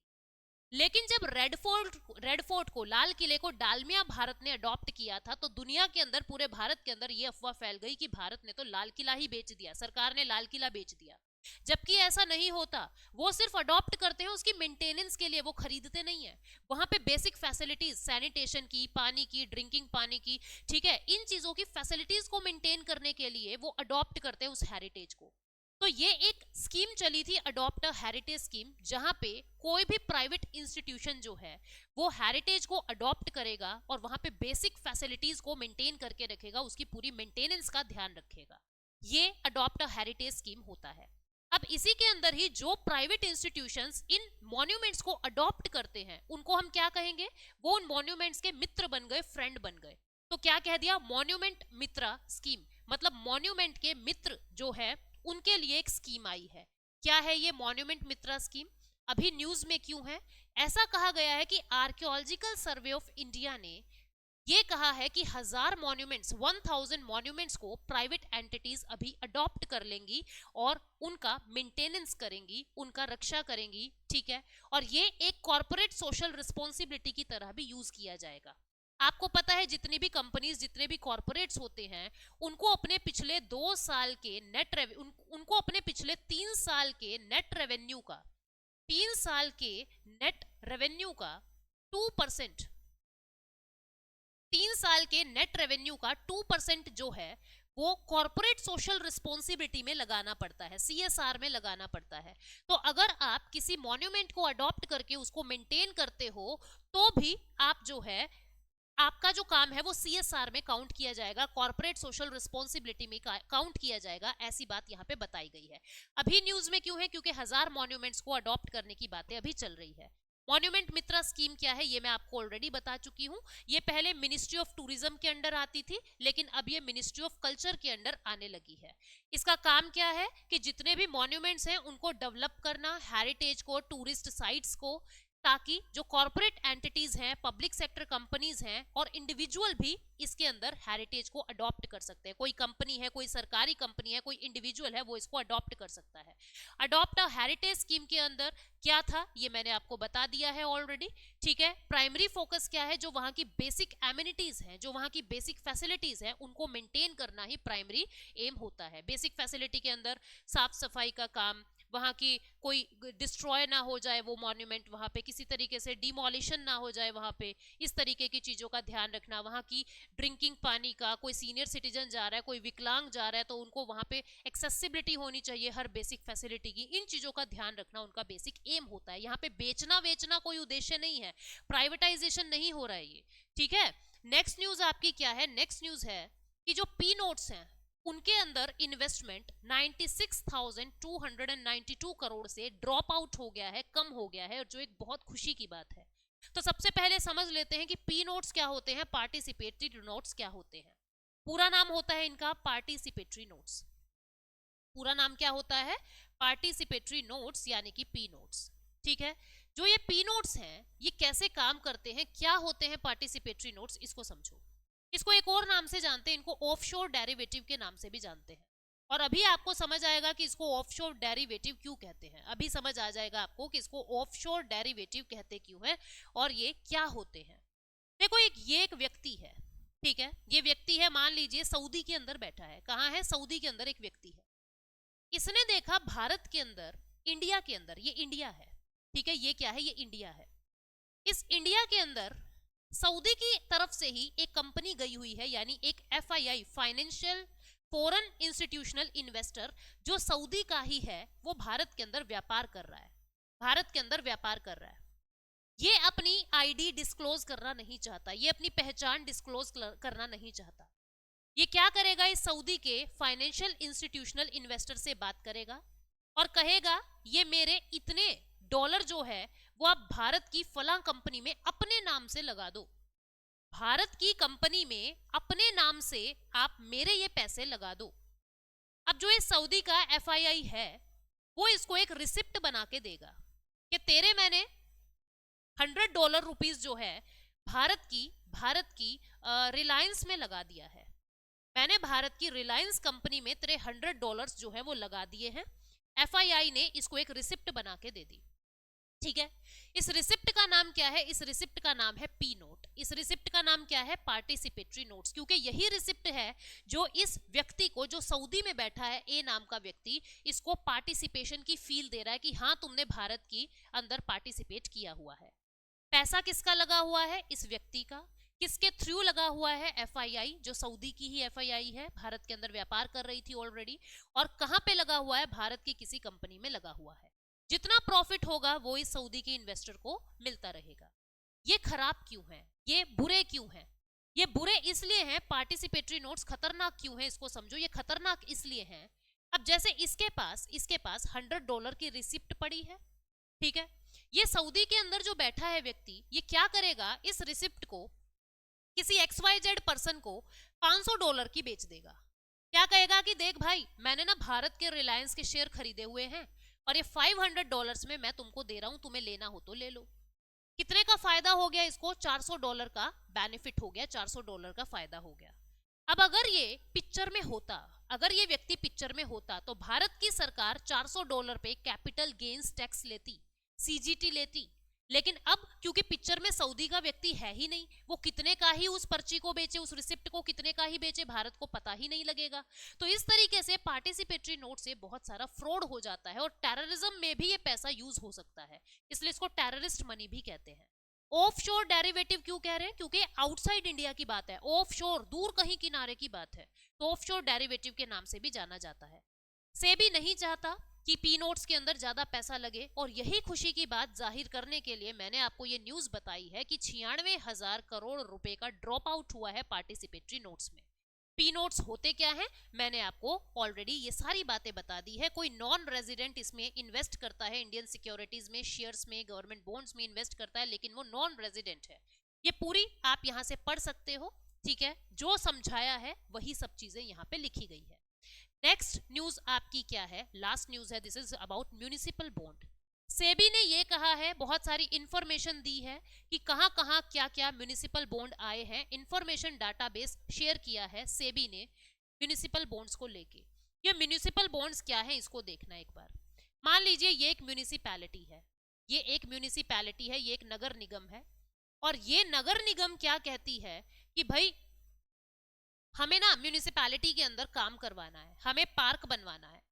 लेकिन जब रेड फोर्ट को, लाल किले को डालमिया भारत ने अडॉप्ट किया था, तो दुनिया के अंदर, पूरे भारत के अंदर ये अफवाह फैल गई कि भारत ने तो लाल किला ही बेच दिया, सरकार ने लाल किला बेच दिया। जबकि ऐसा नहीं होता। वो सिर्फ अडॉप्ट करते हैं, उसकी मेंटेनेंस के लिए वो खरीदते नहीं है। वहां पे बेसिक फैसिलिटीज, सैनिटेशन की, पानी की, ड्रिंकिंग पानी की, ठीक है, इन चीजों की फैसिलिटीज को मेंटेन करने के लिए वो अडॉप्ट करते हैं उस हेरिटेज को। तो ये एक स्कीम चली थी, अडॉप्ट अ हेरिटेज स्कीम, जहां पे कोई भी प्राइवेट इंस्टीट्यूशन जो है वो हेरिटेज को अडॉप्ट करेगा और वहां पे बेसिक फैसिलिटीज को मेंटेन करके रखेगा, उसकी पूरी मेंटेनेंस का ध्यान रखेगा। ये अडॉप्ट अ हेरिटेज स्कीम होता है। अब इसी के अंदर ही जो प्राइवेट इंस्टीट्यूशंस इन मॉन्यूमेंट्स को अडॉप्ट करते हैं, उनको हम क्या कहेंगे? वो उन मॉन्यूमेंट्स के मित्र बन गए, फ्रेंड बन गए। तो क्या कह दिया? मॉन्यूमेंट मित्रा स्कीम, मतलब मॉन्यूमेंट के मित्र जो है उनके लिए एक स्कीम आई है। क्या है ये मॉन्यूमेंट मित्रा स्कीम? अभी न्यूज में क्यों है? ऐसा कहा गया है कि आर्कियोलॉजिकल सर्वे ऑफ इंडिया ने ये कहा है कि 1000 मॉन्यूमेंट्स को प्राइवेट एंटिटीज अभी अडॉप्ट कर लेंगी और उनका मेंटेनेंस करेंगी, उनका रक्षा करेंगी, ठीक है। और ये एक कॉर्पोरेट सोशल रिस्पॉन्सिबिलिटी की तरह भी यूज किया जाएगा। आपको पता है जितनी भी कंपनीज, जितने भी कॉर्पोरेट्स होते हैं, उनको अपने पिछले 2 साल के उनको अपने पिछले 3 साल के नेट रेवेन्यू का, 3 साल के नेट रेवेन्यू का 2%, 3 साल के नेट रेवेन्यू का 2% जो है वो कॉर्पोरेट सोशल रिस्पॉन्सिबिलिटी में लगाना पड़ता है, सीएसआर में लगाना पड़ता है। तो अगर आप किसी मॉन्यूमेंट को अडॉप्ट करके उसको मेंटेन करते हो, तो भी आप जो है, आपका जो काम है वो सीएसआर में काउंट किया जाएगा, कॉर्पोरेट सोशल रिस्पॉन्सिबिलिटी में काउंट किया जाएगा, ऐसी बात यहाँ पे बताई गई है। अभी न्यूज में क्यों है? क्योंकि 1000 मॉन्यूमेंट्स को अडॉप्ट करने की बातें अभी चल रही है। मॉन्यूमेंट मित्रा स्कीम क्या है ये मैं आपको ऑलरेडी बता चुकी हूँ। ये पहले मिनिस्ट्री ऑफ टूरिज्म के अंडर आती थी, लेकिन अब ये मिनिस्ट्री ऑफ कल्चर के अंडर आने लगी है। इसका काम क्या है कि जितने भी मॉन्यूमेंट्स हैं उनको डेवलप करना, हेरिटेज को, टूरिस्ट साइट्स को, ताकि जो कॉर्पोरेट एंटिटीज हैं, पब्लिक सेक्टर कंपनीज हैं और इंडिविजुअल भी इसके अंदर हेरिटेज को अडॉप्ट कर सकते हैं। कोई कंपनी है, कोई सरकारी कंपनी है, कोई इंडिविजुअल है, वो इसको अडॉप्ट कर सकता है। अडॉप्ट अ हेरिटेज स्कीम के अंदर क्या था ये मैंने आपको बता दिया है ऑलरेडी, ठीक है। प्राइमरी फोकस क्या है? जो वहां की बेसिक एमिनिटीज हैं, जो वहां की बेसिक फैसिलिटीज हैं, उनको मेंटेन करना ही प्राइमरी एम होता है। बेसिक फैसिलिटी के अंदर साफ सफाई का काम, वहां की कोई डिस्ट्रॉय ना हो जाए वो मॉन्यूमेंट, वहां पे किसी तरीके से डिमोलिशन ना हो जाए, वहां पे इस तरीके की चीजों का ध्यान रखना। वहां की ड्रिंकिंग पानी का, कोई सीनियर सिटीजन जा रहा है, कोई विकलांग जा रहा है, तो उनको वहां पे एक्सेसिबिलिटी होनी चाहिए हर बेसिक फैसिलिटी की। इन चीजों का ध्यान रखना उनका बेसिक एम होता है। यहाँ पे बेचना वेचना कोई उद्देश्य नहीं है, प्राइवेटाइजेशन नहीं हो रहा है ये, ठीक है। नेक्स्ट न्यूज आपकी क्या है? नेक्स्ट न्यूज है कि जो पी नोट्स हैं, उनके अंदर इन्वेस्टमेंट 96,292 करोड़ से ड्रॉप आउट हो गया है, कम हो गया है, और जो एक बहुत खुशी की बात है। तो सबसे पहले समझ लेते हैं कि पी नोट्स क्या होते हैं, पार्टिसिपेटरी नोट्स क्या होते हैं। पूरा नाम होता है इनका पार्टिसिपेटरी नोट्स। पूरा नाम क्या होता है? पार्टिसिपेटरी नोट्स यानी कि पी नोट्स। ठीक है, जो ये पी नोट्स हैं ये कैसे काम करते हैं, क्या होते हैं पार्टिसिपेटरी नोट्स, इसको समझो। इसको एक और नाम से जानते हैं, इनको ऑफशोर डेरिवेटिव के नाम से भी जानते हैं। और अभी आपको समझ आएगा कि इसको ऑफशोर डेरिवेटिव क्यों कहते हैं। अभी समझ आ जाएगा आपको कि इसको ऑफशोर डेरिवेटिव कहते क्यों है और ये क्या होते हैं। देखो, ये एक व्यक्ति है, ठीक है, ये व्यक्ति है, मान लीजिए सऊदी के अंदर बैठा है। कहाँ है? सऊदी के अंदर एक व्यक्ति है। इसने देखा भारत के अंदर, इंडिया के अंदर, ये इंडिया है, ठीक है, ये क्या है? ये इंडिया है। इस इंडिया के अंदर सऊदी की तरफ से ही एक कंपनी गई हुई है, यानी एक FII, financial foreign institutional investor, जो सऊदी का ही है, वो भारत के अंदर व्यापार कर रहा है। भारत के अंदर व्यापार कर रहा है। ये अपनी आईडी डिस्क्लोज करना नहीं चाहता, ये अपनी पहचान डिस्क्लोज करना नहीं चाहता। ये क्या करेगा? इस सऊदी के फाइनेंशियल इंस्टीट्यूशनल इन्वेस्टर से बात करेगा और कहेगा ये मेरे इतने डॉलर जो है वो आप भारत की फलां कंपनी में अपने नाम से लगा दो। भारत की कंपनी में अपने नाम से आप मेरे ये पैसे लगा दो। अब जो ये सऊदी का एफआईआई है वो इसको एक रिसिप्ट बना के देगा कि तेरे मैंने $100 जो है भारत की रिलायंस में लगा दिया है। मैंने भारत की रिलायंस कंपनी में तेरे $100 जो है वो लगा दिए हैं। एफआईआई ने इसको एक रिसिप्ट बना के दे दी। ठीक है, इस रिसिप्ट का नाम क्या है? इस रिसिप्ट का नाम है पी नोट। इस रिसिप्ट का नाम क्या है? Participatory notes. क्योंकि यही रिसिप्ट है जो इस व्यक्ति को, जो सऊदी में बैठा है ए नाम का व्यक्ति, इसको पार्टिसिपेशन की फील दे रहा है कि हाँ तुमने भारत की अंदर पार्टिसिपेट किया हुआ है। पैसा किसका लगा हुआ है? इस व्यक्ति का। किसके थ्रू लगा हुआ है? एफआईआई, जो सऊदी की ही एफआईआई है, भारत के अंदर व्यापार कर रही थी ऑलरेडी। और कहां पे लगा हुआ है? भारत की किसी कंपनी में लगा हुआ है। जितना प्रॉफिट होगा वो इस सऊदी के इन्वेस्टर को मिलता रहेगा। ये खराब क्यों है? ये बुरे क्यों है? ये बुरे इसलिए हैं, पार्टिसिपेटरी नोट्स खतरनाक क्यों है इसको समझो। ये खतरनाक इसलिए हैं, अब जैसे इसके पास $100 की रिसिप्ट पड़ी है, ठीक है, ये सऊदी के अंदर जो बैठा है व्यक्ति, ये क्या करेगा? इस रिसिप्ट को किसी XYZ पर्सन को $500 की बेच देगा। क्या कहेगा कि देख भाई, मैंने ना भारत के रिलायंस के शेयर खरीदे हुए हैं और ये $500 में मैं तुमको दे रहा हूं, तुम्हें लेना हो तो ले लो। कितने का फायदा हो गया इसको? $400 का बेनिफिट हो गया, $400 का फायदा हो गया। अब अगर ये पिक्चर में होता, अगर ये व्यक्ति पिक्चर में होता, तो भारत की सरकार $400 पे कैपिटल गेन्स टैक्स लेती, सीजीटी लेती। लेकिन अब क्योंकि पिक्चर में सऊदी का व्यक्ति है ही नहीं, वो कितने का ही उस पर्ची को बेचे, उस रिसिप्ट को कितने का ही बेचे, भारत को पता ही नहीं लगेगा। तो इस तरीके से पार्टिसिपेटरी नोट से बहुत सारा फ्रॉड हो जाता है और टेररिज्म में भी ये पैसा यूज हो सकता है, इसलिए इसको टेररिस्ट मनी भी कहते हैं। ऑफशोर डेरिवेटिव क्यों कह रहे हैं? क्योंकि आउटसाइड इंडिया की बात है, ऑफशोर, दूर कहीं किनारे की बात है, तो ऑफशोर डेरिवेटिव के नाम से भी जाना जाता है। सेबी नहीं चाहता कि पी नोट्स के अंदर ज्यादा पैसा लगे, और यही खुशी की बात जाहिर करने के लिए मैंने आपको ये न्यूज बताई है कि 96,000 करोड़ रुपए का ड्रॉप आउट हुआ है पार्टिसिपेटरी नोट्स में। पी नोट्स होते क्या हैं, मैंने आपको ऑलरेडी ये सारी बातें बता दी है। कोई नॉन रेजिडेंट इसमें इन्वेस्ट करता है, इंडियन सिक्योरिटीज में, शेयर्स में, गवर्नमेंट बॉन्ड्स में इन्वेस्ट करता है, लेकिन वो नॉन रेजिडेंट है। ये पूरी आप यहाँ से पढ़ सकते हो, ठीक है, जो समझाया है वही सब चीजें यहाँ पे लिखी गई है। नेक्स्ट न्यूज आपकी क्या है? लास्ट न्यूज है, this is about municipal bond. SEBI ने ये कहा है, बहुत सारी इंफॉर्मेशन दी है कि कहां कहां क्या क्या म्यूनिसिपल बॉन्ड आए हैं। इंफॉर्मेशन डाटाबेस शेयर किया है सेबी ने म्यूनिसिपल बॉन्ड्स को लेके। ये म्यूनिसिपल बॉन्ड्स क्या है इसको देखना एक बार। मान लीजिए ये एक म्यूनिसिपैलिटी है, ये एक म्यूनिसिपैलिटी है, ये एक नगर निगम है, और ये नगर निगम क्या कहती है कि भाई हमें ना म्यूनिसिपैलिटी के अंदर काम करवाना है, हमें पार्क बनवाना है,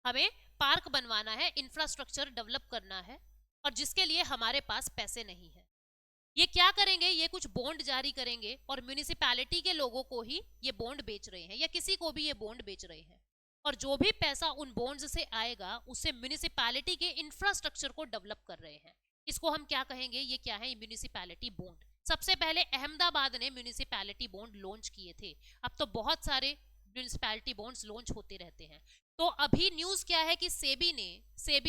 हमें पार्क बनवाना है, इंफ्रास्ट्रक्चर डेवलप करना है, और जिसके लिए हमारे पास पैसे नहीं है। ये क्या करेंगे? ये कुछ बॉन्ड जारी करेंगे और म्यूनिसिपैलिटी के लोगों को ही ये बॉन्ड बेच रहे हैं, या किसी को भी ये बॉन्ड बेच रहे हैं, और जो भी पैसा उन बॉन्ड्स से आएगा उससे म्यूनिसिपैलिटी के इंफ्रास्ट्रक्चर को डेवलप कर रहे हैं। इसको हम क्या कहेंगे? ये क्या है? Municipality bond. सबसे पहले अहमदाबाद ने म्यूनिसिपैलिटी बॉन्ड लॉन्च किए थे, अब तो बहुत सारे म्यूनिसिपैलिटी बॉन्ड्स लॉन्च होते रहते हैं। तो अभी न्यूज क्या है कि सेबी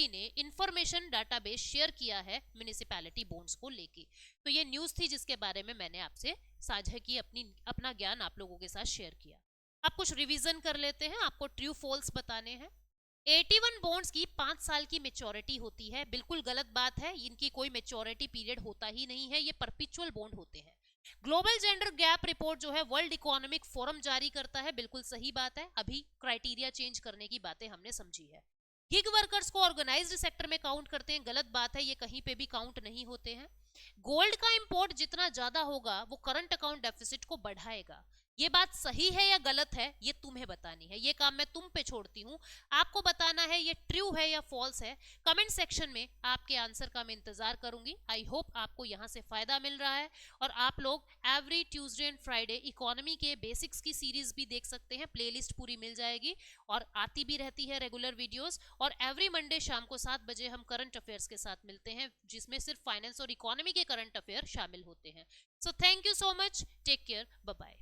ने इंफॉर्मेशन डाटाबेस शेयर किया है म्यूनिसिपैलिटी बॉन्ड्स को लेके। तो ये न्यूज थी जिसके बारे में मैंने आपसे साझा की, अपना ज्ञान आप लोगों के साथ शेयर किया। अब कुछ रिवीजन कर लेते हैं, आपको ट्रू फॉल्स बताने हैं। 81 बॉन्ड्स की 5 साल की मेच्योरिटी होती है, बिल्कुल गलत बात है, इनकी कोई मेच्योरिटी पीरियड होता ही नहीं है, ये परपिचुअल बॉन्ड होते हैं। ग्लोबल जेंडर गैप रिपोर्ट जो है वर्ल्ड इकोनॉमिक फोरम जारी करता है, बिल्कुल सही बात है, अभी क्राइटेरिया चेंज करने की बातें हमने समझी है। गिग वर्कर्स को ऑर्गेनाइज्ड सेक्टर में काउंट करते हैं, गलत बात है, ये कहीं पे भी काउंट नहीं होते हैं। गोल्ड का इंपोर्ट जितना ज्यादा होगा वो करंट अकाउंट डेफिसिट को बढ़ाएगा। ये बात सही है या गलत है, ये तुम्हें बतानी है, ये काम मैं तुम पे छोड़ती हूँ। आपको बताना है ये ट्रू है या फॉल्स है। कमेंट सेक्शन में आपके आंसर का मैं इंतजार करूंगी। आई होप आपको यहाँ से फायदा मिल रहा है, और आप लोग every Tuesday and Friday economy के बेसिक्स की सीरीज भी देख सकते हैं, प्लेलिस्ट पूरी मिल जाएगी और आती भी रहती है रेगुलर वीडियोस। और एवरी मंडे शाम को 7 बजे हम करंट अफेयर्स के साथ मिलते हैं, जिसमें सिर्फ फाइनेंस और इकोनॉमी के करंट अफेयर शामिल होते हैं। So thank you so much, take care, bye bye.